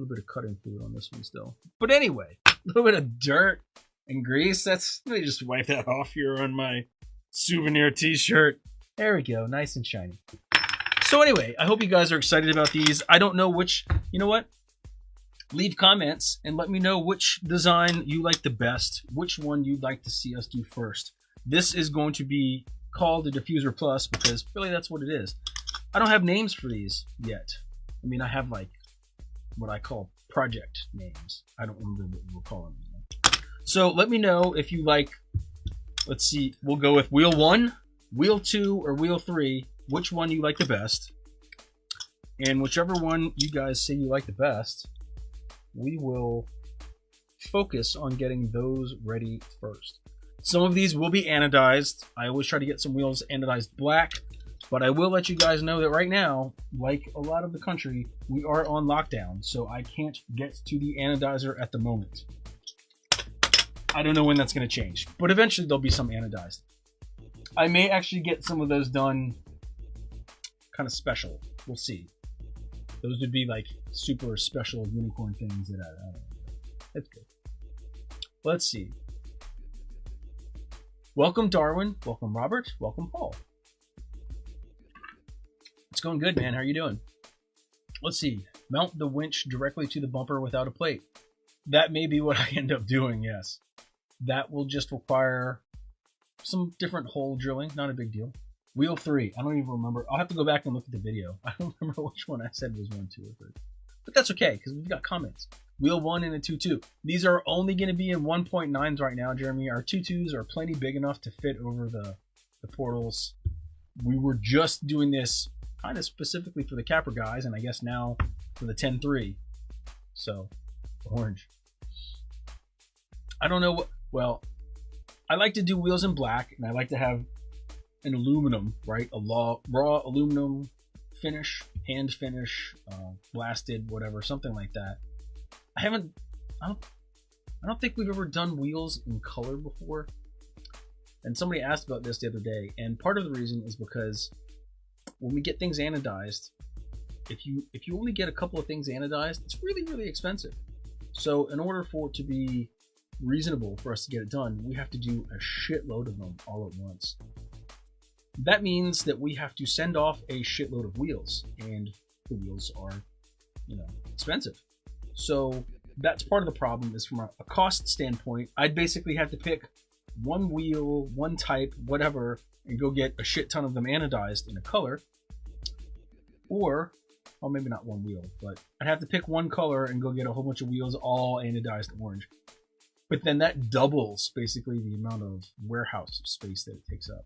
bit of cutting fluid on this one still. But anyway, a little bit of dirt and grease. Let me just wipe that off here on my souvenir t-shirt. There we go, nice and shiny. So anyway, I hope you guys are excited about these. I don't know which, you know what? Leave comments and let me know which design you like the best, which one you'd like to see us do first. This is going to be called the Diffuser Plus because really that's what it is. I don't have names for these yet. I mean, I have like what I call project names. I don't remember what we'll call them. So let me know if you like, let's see, we'll go with Wheel 1, wheel 2 or wheel 3, which one you like the best. And whichever one you guys say you like the best, we will focus on getting those ready first. Some of these will be anodized. I always try to get some wheels anodized black, but I will let you guys know that right now, like a lot of the country, we are on lockdown, so I can't get to the anodizer at the moment. I don't know when that's going to change, but eventually there'll be some anodized. I may actually get some of those done kind of special. We'll see. Those would be like super special unicorn things that I don't know. That's good. Let's see. Welcome, Darwin. Welcome, Robert. Welcome, Paul. It's going good, man. How are you doing? Let's see. Mount the winch directly to the bumper without a plate. That may be what I end up doing, yes. That will just require some different hole drilling. Not a big deal. Wheel 3. I don't even remember. I'll have to go back and look at the video. I don't remember which one I said was 1, 2, or 3. But that's okay, because we've got comments. Wheel 1 and a 2-2. These are only going to be in 1.9s right now, Jeremy. Our 2-2s are plenty big enough to fit over the portals. We were just doing this kind of specifically for the capper guys, and I guess now for the 10-3. So, orange. I don't know what... Well, I like to do wheels in black, and I like to have an aluminum, right? A raw aluminum finish, hand finish, blasted, whatever, something like that. I don't think we've ever done wheels in color before. And somebody asked about this the other day, and part of the reason is because when we get things anodized, if you only get a couple of things anodized, it's really, really expensive. So in order for it to be reasonable for us to get it done, we have to do a shitload of them all at once. That means that we have to send off a shitload of wheels, and the wheels are, expensive. So that's part of the problem. Is from a cost standpoint, I'd basically have to pick one wheel, one type, whatever, and go get a shit ton of them anodized in a color. Or, well, maybe not one wheel, but I'd have to pick one color and go get a whole bunch of wheels all anodized orange. But then that doubles basically the amount of warehouse space that it takes up.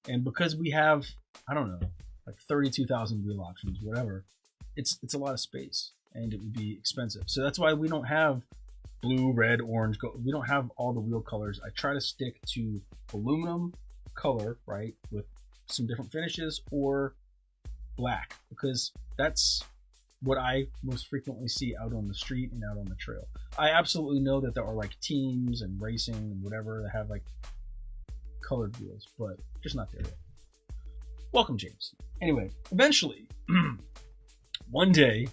And because we have, I don't know, like 32,000 wheel options, whatever, it's a lot of space, and it would be expensive. So that's why we don't have blue, red, orange, gold. We don't have all the wheel colors. I try to stick to aluminum color, right, with some different finishes, or black, because that's what I most frequently see out on the street and out on the trail. I absolutely know that there are like teams and racing and whatever that have like colored wheels, but just not there yet. Welcome, James. Anyway, eventually, one day,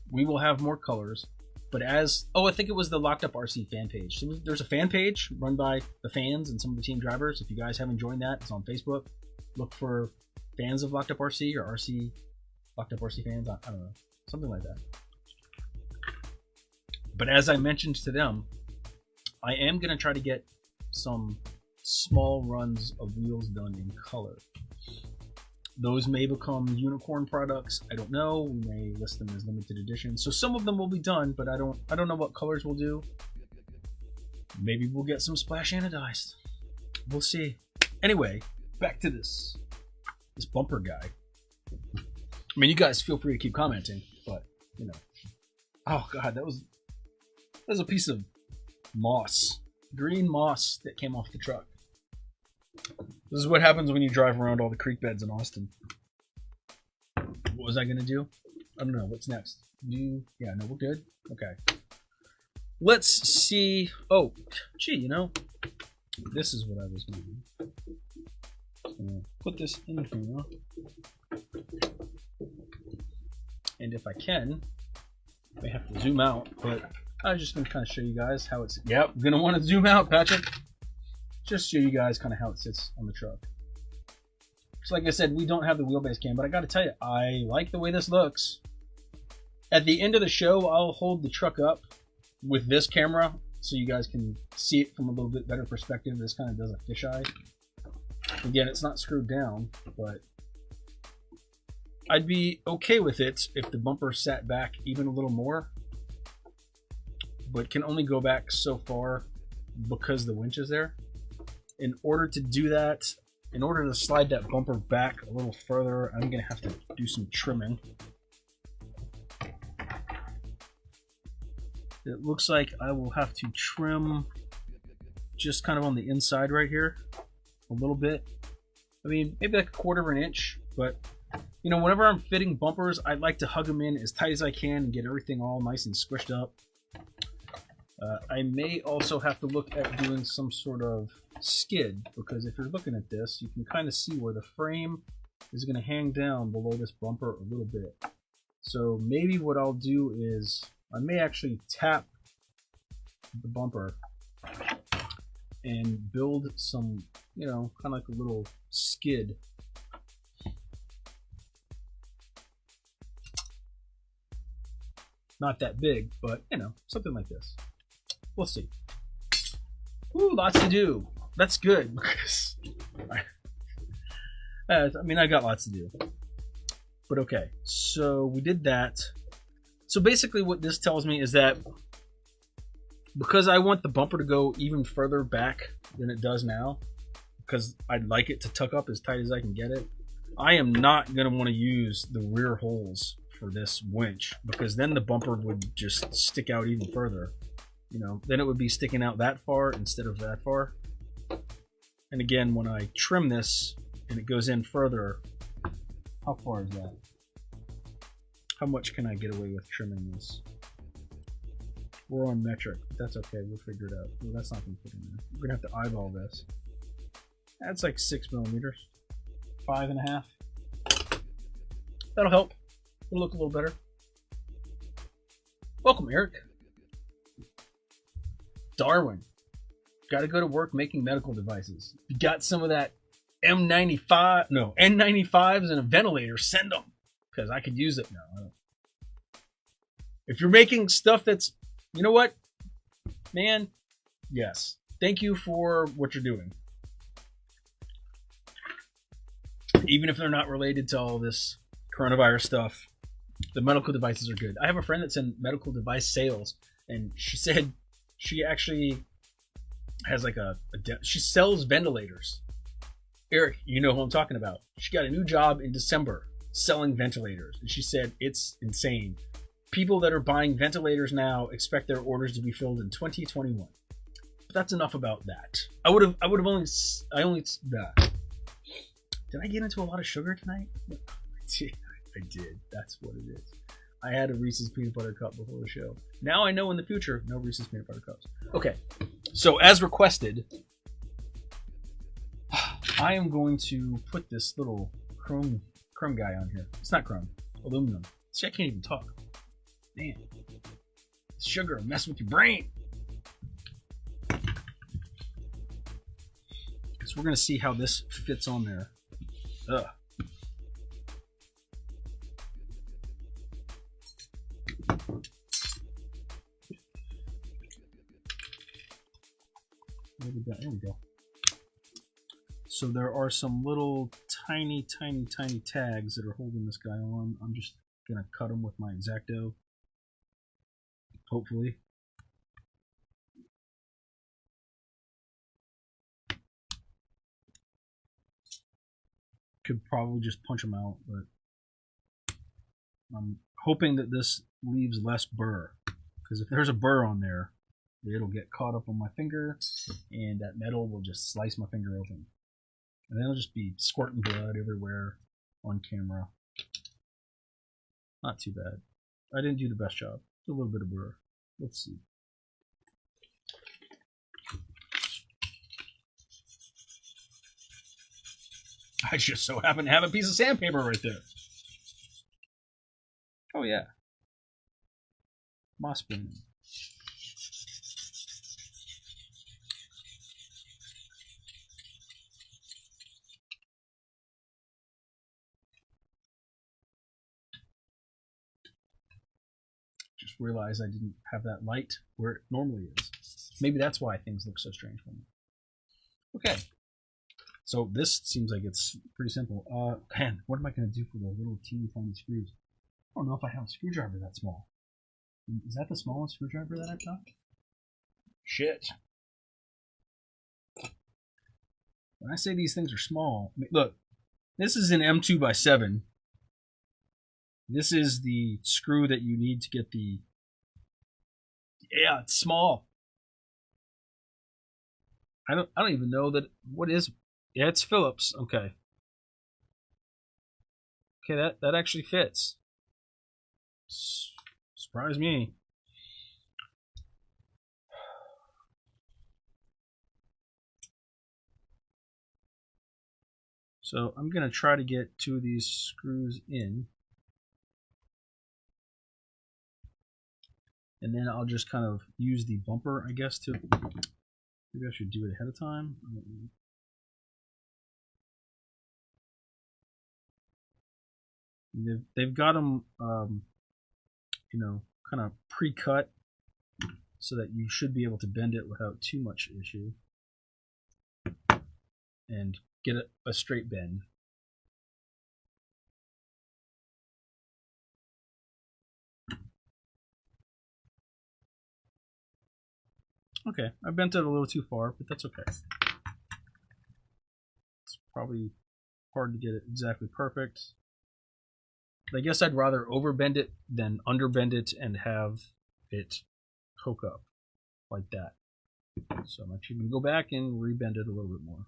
we will have more colors, but I think it was the Locked Up RC fan page. So there's a fan page run by the fans and some of the team drivers. If you guys haven't joined that, it's on Facebook. Look for fans of Locked Up RC or RC Locked Up RC fans. I don't know, something like that. But as I mentioned to them, I am going to try to get some small runs of wheels done in color. Those may become unicorn products. I don't know. We may list them as limited edition. So some of them will be done, but I don't know what colors we'll do. Maybe we'll get some splash anodized. We'll see. Anyway, back to this bumper guy. I mean, you guys feel free to keep commenting, but oh god, that was a piece of moss, green moss that came off the truck. This is what happens when you drive around all the creek beds in Austin. What was I gonna do? I don't know. What's next? Yeah, no, we're good. Okay. Let's see. Oh, gee, this is what I was gonna do. Put this in here. And if I can, I may have to zoom out, but I'm just gonna kind of show you guys how it's. Yep, gonna want to zoom out, Patrick. Just show you guys kind of how it sits on the truck. So like I said, we don't have the wheelbase cam, but I gotta tell you, I like the way this looks. At the end of the show, I'll hold the truck up with this camera so you guys can see it from a little bit better perspective. This kind of does a fisheye. Again, it's not screwed down, but I'd be okay with it if the bumper sat back even a little more, but can only go back so far because the winch is there. In order to do that, in order to slide that bumper back a little further, I'm going to have to do some trimming. It looks like I will have to trim just kind of on the inside right here a little bit. I mean, maybe like 1/4 of an inch, but you know, whenever I'm fitting bumpers, I like to hug them in as tight as I can and get everything all nice and squished up. I may also have to look at doing some sort of skid, because if you're looking at this, you can kind of see where the frame is going to hang down below this bumper a little bit. So maybe what I'll do is I may actually tap the bumper and build some, you know, kind of like a little skid. Not that big, but you know, something like this. We'll see. Ooh, lots to do. That's good, because I mean, I got lots to do. But okay, so we did that. So basically what this tells me is that because I want the bumper to go even further back than it does now, because I'd like it to tuck up as tight as I can get it, I am not going to want to use the rear holes for this winch, because then the bumper would just stick out even further. You know, then it would be sticking out that far instead of that far. And again, when I trim this and it goes in further, how far is that? How much can I get away with trimming this? We're on metric. That's okay, we'll figure it out. Well, that's not going to fit in there. We're going to have to eyeball this. That's like 6 millimeters. 5.5. That'll help. It'll look a little better. Welcome, Eric. Darwin. Gotta go to work making medical devices. You got some of that N95s and a ventilator, send them. Because I could use it now. If you're making stuff that's, you know what, man, yes. Thank you for what you're doing. Even if they're not related to all this coronavirus stuff, the medical devices are good. I have a friend that's in medical device sales, and she said she actually has like she sells ventilators. Eric, you know who I'm talking about. She got a new job in December selling ventilators, and she said it's insane. People that are buying ventilators now expect their orders to be filled in 2021. But that's enough about that. I only did I get into a lot of sugar tonight? I did. That's what it is. I had a Reese's peanut butter cup before the show. Now I know in the future, no Reese's peanut butter cups. Okay, so as requested, I am going to put this little chrome guy on here. It's not chrome, aluminum. See, I can't even talk. Man, sugar mess with your brain. So we're gonna see how this fits on there. Ugh. There we go. So there are some little tiny tags that are holding this guy on. I'm just gonna cut them with my X-Acto. Hopefully. Could probably just punch them out, but I'm hoping that this leaves less burr, because if there's a burr on there, it'll get caught up on my finger and that metal will just slice my finger open, and then it'll just be squirting blood everywhere on camera. Not too bad. I didn't do the best job. A little bit of burr. Let's see. I just so happen to have a piece of sandpaper right there. Oh yeah. Moss spoon. Just realized I didn't have that light where it normally is. Maybe that's why things look so strange for me. Okay. So this seems like it's pretty simple. Man, what am I going to do for the little teeny tiny screws? I don't know if I have a screwdriver that small. Is that the smallest screwdriver that I've got? Shit. When I say these things are small, I mean, look, this is an M2x7. This is the screw that you need to get the. Yeah, it's small. I don't even know that. What is? Yeah, it's Phillips. Okay. Okay, that actually fits. Surprise me. So I'm gonna try to get two of these screws in, and then I'll just kind of use the bumper, I guess, to. Maybe I should do it ahead of time. They've got them, you know, kind of pre-cut, so that you should be able to bend it without too much issue, and get a straight bend. Okay, I bent it a little too far, but that's okay. It's probably hard to get it exactly perfect. I guess I'd rather overbend it than underbend it and have it poke up like that. So I'm actually going to go back and rebend it a little bit more.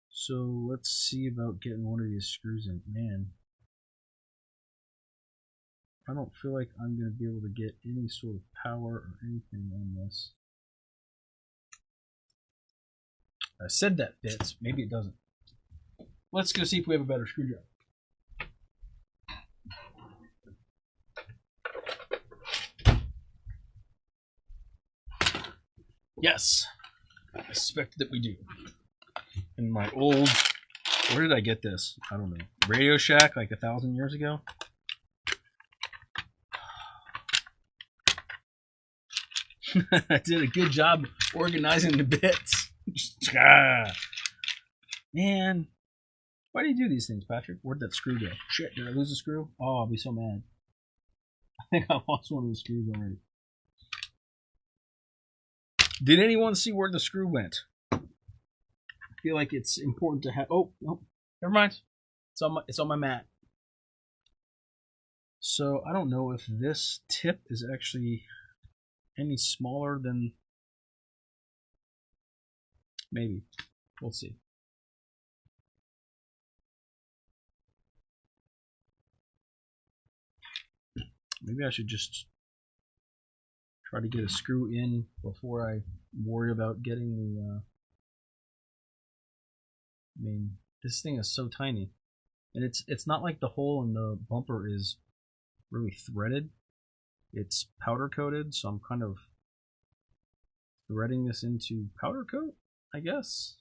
So let's see about getting one of these screws in. Man, I don't feel like I'm going to be able to get any sort of power or anything on this. I said that fits. Maybe it doesn't. Let's go see if we have a better screwdriver. Yes, I suspect that we do. In my old, where did I get this? I don't know. Radio Shack like 1,000 years ago? I did a good job organizing the bits. Man, why do you do these things, Patrick? Where'd that screw go? Shit, did I lose a screw? Oh, I'll be so mad. I think I lost one of the screws already. Did anyone see where the screw went? I feel like it's important to have. Oh, no, never mind. It's on my mat. So I don't know if this tip is actually any smaller than. Maybe. We'll see. Maybe I should just try to get a screw in before I worry about getting the. I mean, this thing is so tiny, and it's not like the hole in the bumper is really threaded. It's powder coated, so I'm kind of threading this into powder coat, I guess.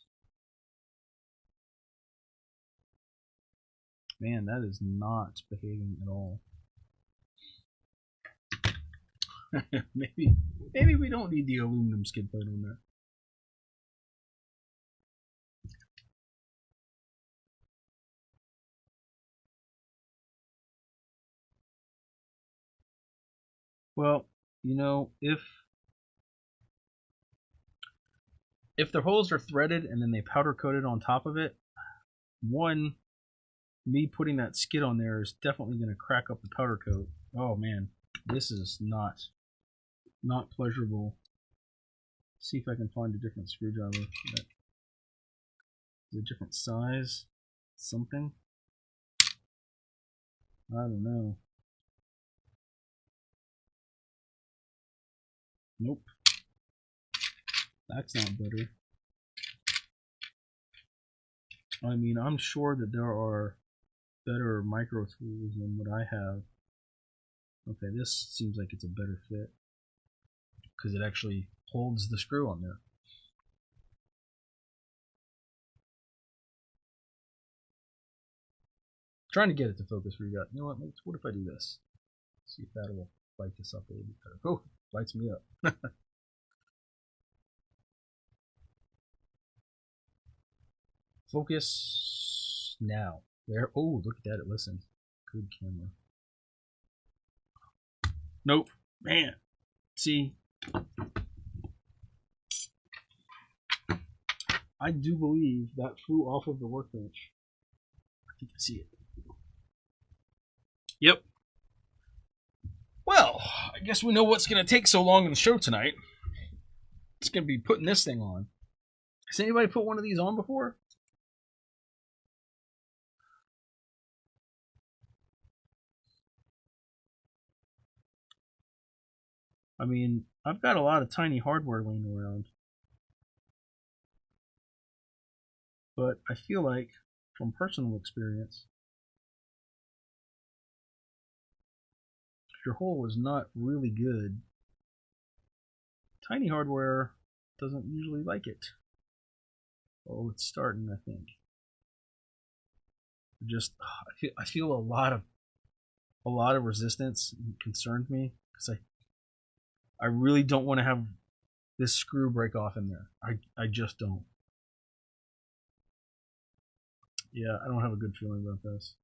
Man, that is not behaving at all. maybe we don't need the aluminum skid plate on there. Well, you know, if the holes are threaded and then they powder coated on top of it, one, me putting that skid on there is definitely going to crack up the powder coat. Oh man, this is not pleasurable. See if I can find a different screwdriver that is a different size, something. I don't know. Nope. That's not better. I mean, I'm sure that there are better micro tools than what I have. Okay, this seems like it's a better fit because it actually holds the screw on there. Trying to get it to focus where you got. You know what if I do this? See if that will light this up a little bit better. Oh, lights me up. Focus now. There. Oh, look at that. It listened. Good camera. Nope. Man. See, I do believe that flew off of the workbench. You can see it. Yep. Well, I guess we know what's going to take so long in the show tonight. It's going to be putting this thing on. Has anybody put one of these on before? I mean, I've got a lot of tiny hardware laying around. But I feel like, from personal experience, if your hole is not really good, tiny hardware doesn't usually like it. Oh, it's starting, I think. Just I feel a lot of resistance. Concerns me because I really don't want to have this screw break off in there. I just don't. Yeah, I don't have a good feeling about this.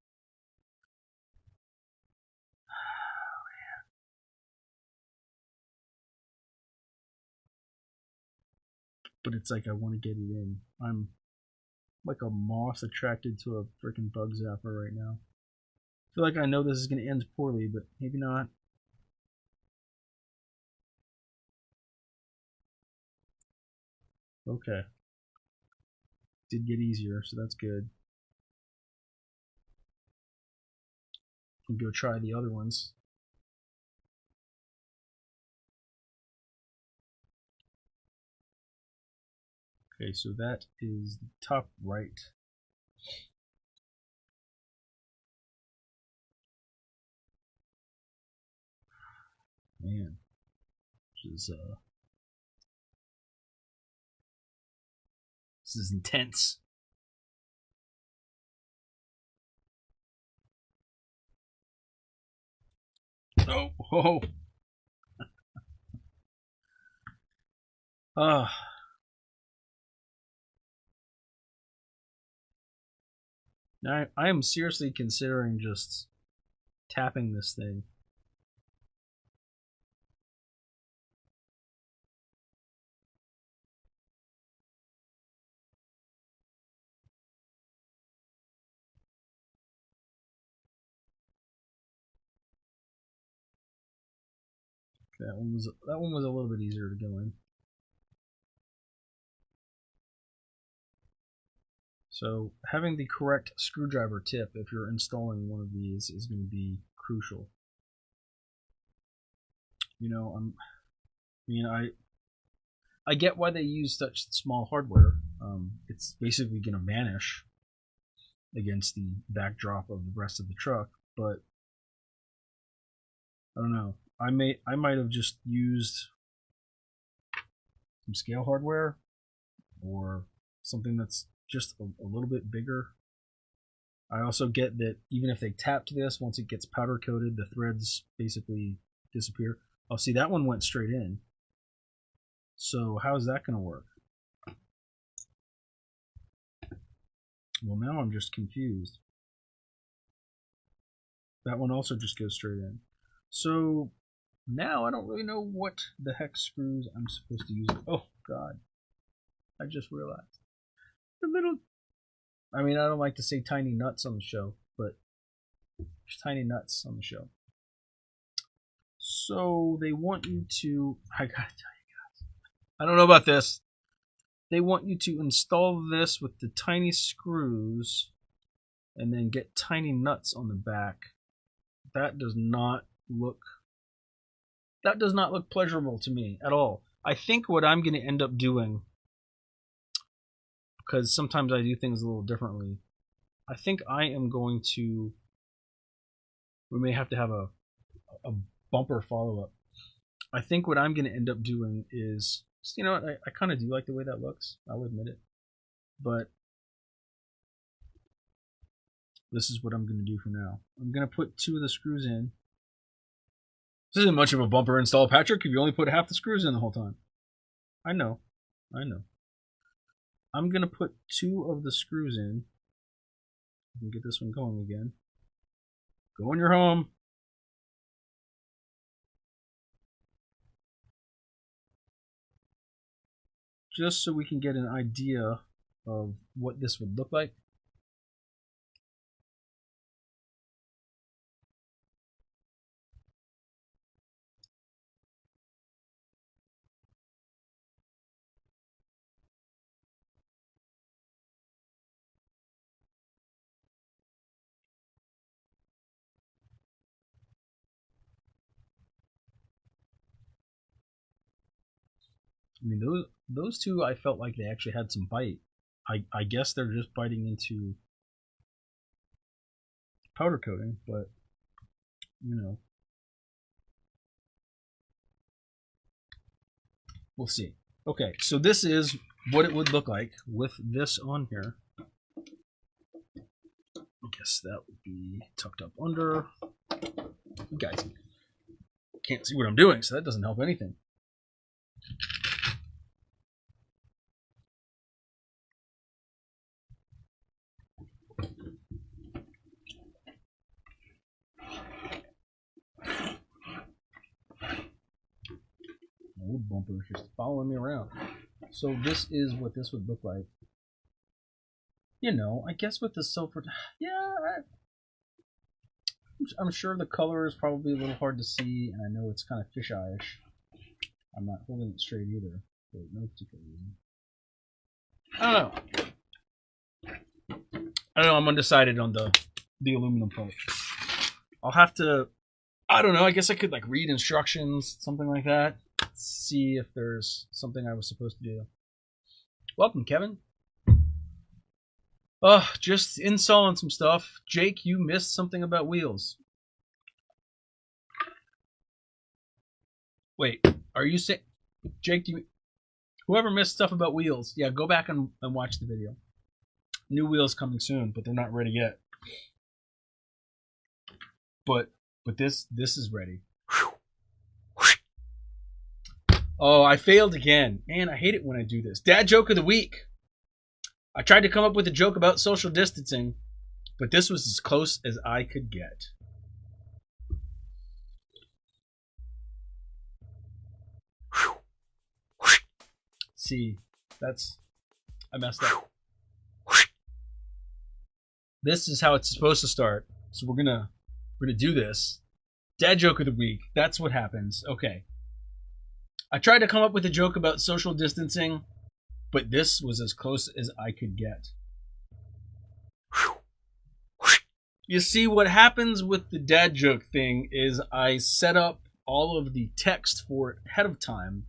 But it's like I want to get it in. I'm like a moth attracted to a freaking bug zapper right now. I feel like I know this is going to end poorly, but maybe not. Okay. Did get easier, so that's good. Can go try the other ones. Okay, so that is the top right. Man, this is intense. Oh, oh. Ah. Now I am seriously considering just tapping this thing. That one was a little bit easier to go in. So having the correct screwdriver tip if you're installing one of these is going to be crucial. You know, I get why they use such small hardware. It's basically going to vanish against the backdrop of the rest of the truck, but I don't know. I might have just used some scale hardware or something that's just a little bit bigger. I also get that even if they tapped this, once it gets powder coated, the threads basically disappear. Oh, see, that one went straight in. So how's that going to work? Well, now I'm just confused. That one also just goes straight in. So now I don't really know what the hex screws I'm supposed to use. Oh, God. I just realized. The little... I mean, I don't like to say tiny nuts on the show, but there's tiny nuts on the show. So they want you to... I gotta tell you guys. I don't know about this. They want you to install this with the tiny screws and then get tiny nuts on the back. That does not look pleasurable to me at all. I think what I'm going to end up doing, because sometimes I do things a little differently, I think I am going to... We may have to have a bumper follow-up. I think what I'm going to end up doing is... You know what? I kind of do like the way that looks. I'll admit it. But this is what I'm going to do for now. I'm going to put 2 of the screws in. This isn't much of a bumper install, Patrick, if you only put half the screws in the whole time. I know. I'm going to put 2 of the screws in. I can get this one going again. Go in your home. just so we can get an idea of what this would look like. I mean, those two, I felt like they actually had some bite. I guess they're just biting into powder coating, but you know, we'll see. Okay, so this is what it would look like with this on here. I guess that would be tucked up under. You guys can't see what I'm doing, so that doesn't help anything. Old bumper is just following me around. So this is what this would look like. You know, I guess with the silver, yeah, I'm sure the color is probably a little hard to see, and I know it's kind of fisheye-ish. I'm not holding it straight either, for no particular reason. I don't know. I'm undecided on the aluminum part. I'll have to, I don't know, I guess I could like read instructions, something like that. See if there's something I was supposed to do. Welcome, Kevin. Just installing some stuff. Jake, you missed something about wheels. Wait, are you saying, Jake, whoever missed stuff about wheels, yeah, go back and watch the video. New wheels coming soon, but they're not ready yet. But this is ready. Oh, I failed again. Man, I hate it when I do this. Dad joke of the week. I tried to come up with a joke about social distancing, but this was as close as I could get. See, I messed up. This is how it's supposed to start. So we're gonna do this. Dad joke of the week. That's what happens. Okay. I tried to come up with a joke about social distancing, but this was as close as I could get. You see, what happens with the dad joke thing is I set up all of the text for it ahead of time,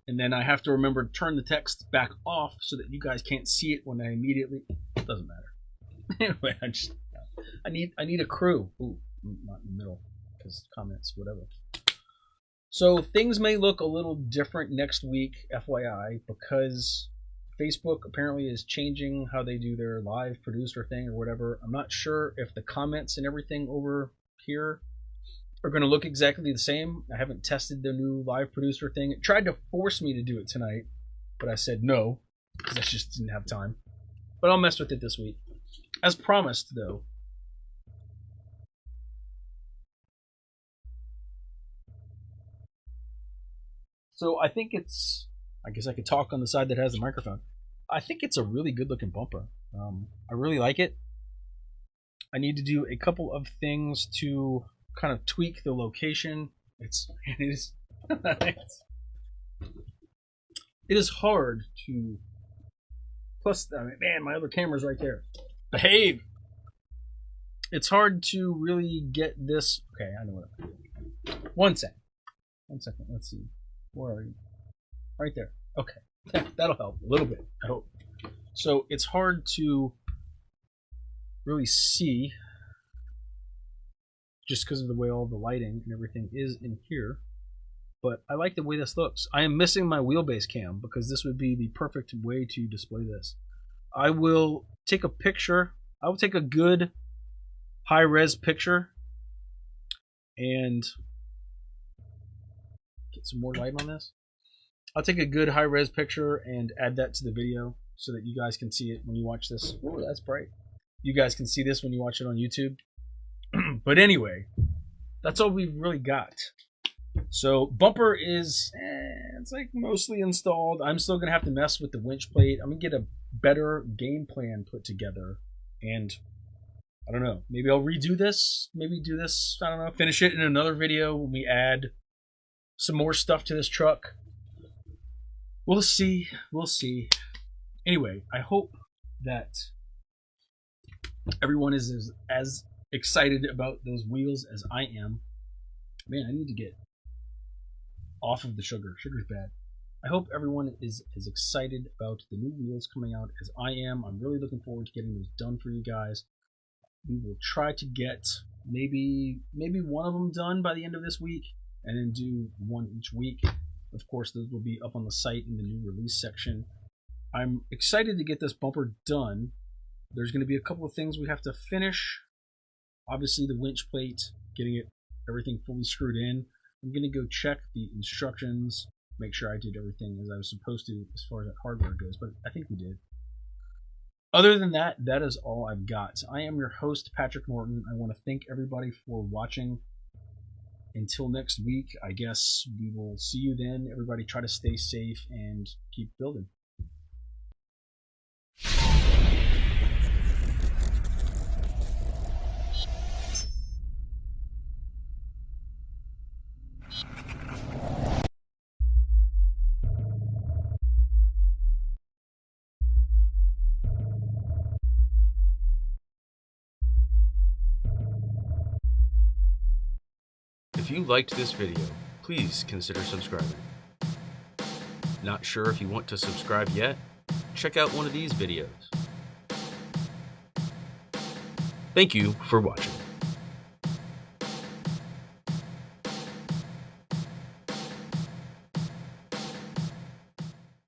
and then I have to remember to turn the text back off so that you guys can't see it when I immediately. It doesn't matter. Anyway, I need a crew. Ooh, not in the middle, because comments, whatever. So things may look a little different next week, FYI, because Facebook apparently is changing how they do their live producer thing or whatever. I'm not sure if the comments and everything over here are going to look exactly the same. I haven't tested the new live producer thing. It tried to force me to do it tonight, but I said no, because I just didn't have time. But I'll mess with it this week. As promised, though. So I think it's, I guess I could talk on the side that has the microphone. I think it's a really good looking bumper. I really like it. I need to do a couple of things to kind of tweak the location. It is hard to, plus, I mean, man, my other camera's right there. Behave! It's hard to really get this, okay, I know what I'm doing. One second, let's see. Where are you? Right there. Okay. That'll help a little bit, I hope. So it's hard to really see just because of the way all the lighting and everything is in here. But I like the way this looks. I am missing my wheelbase cam because this would be the perfect way to display this. I will take a picture. I will take a good high-res picture and get some more light on this. I'll take a good high-res picture and add that to the video so that you guys can see it when you watch this. Oh, that's bright. You guys can see this when you watch it on YouTube. But anyway, that's all we've really got. So bumper is, it's like mostly installed. I'm still gonna have to mess with the winch plate. I'm gonna get a better game plan put together, and I don't know. Maybe I'll redo this. Maybe do this. I don't know. Finish it in another video when we add some more stuff to this truck. We'll see. We'll see. Anyway, I hope that everyone is as excited about those wheels as I am. Man, I need to get off of the sugar. Sugar's bad. I hope everyone is as excited about the new wheels coming out as I am. I'm really looking forward to getting those done for you guys. We will try to get maybe one of them done by the end of this week, and then do one each week. Of course, those will be up on the site in the new release section. I'm excited to get this bumper done. There's going to be a couple of things we have to finish. Obviously, the winch plate, getting everything fully screwed in. I'm going to go check the instructions, make sure I did everything as I was supposed to as far as that hardware goes, but I think we did. Other than that, that is all I've got. I am your host, Patrick Norton. I want to thank everybody for watching. Until next week, I guess we will see you then. Everybody try to stay safe and keep building. If you liked this video, please consider subscribing. Not sure if you want to subscribe yet? Check out one of these videos. Thank you for watching.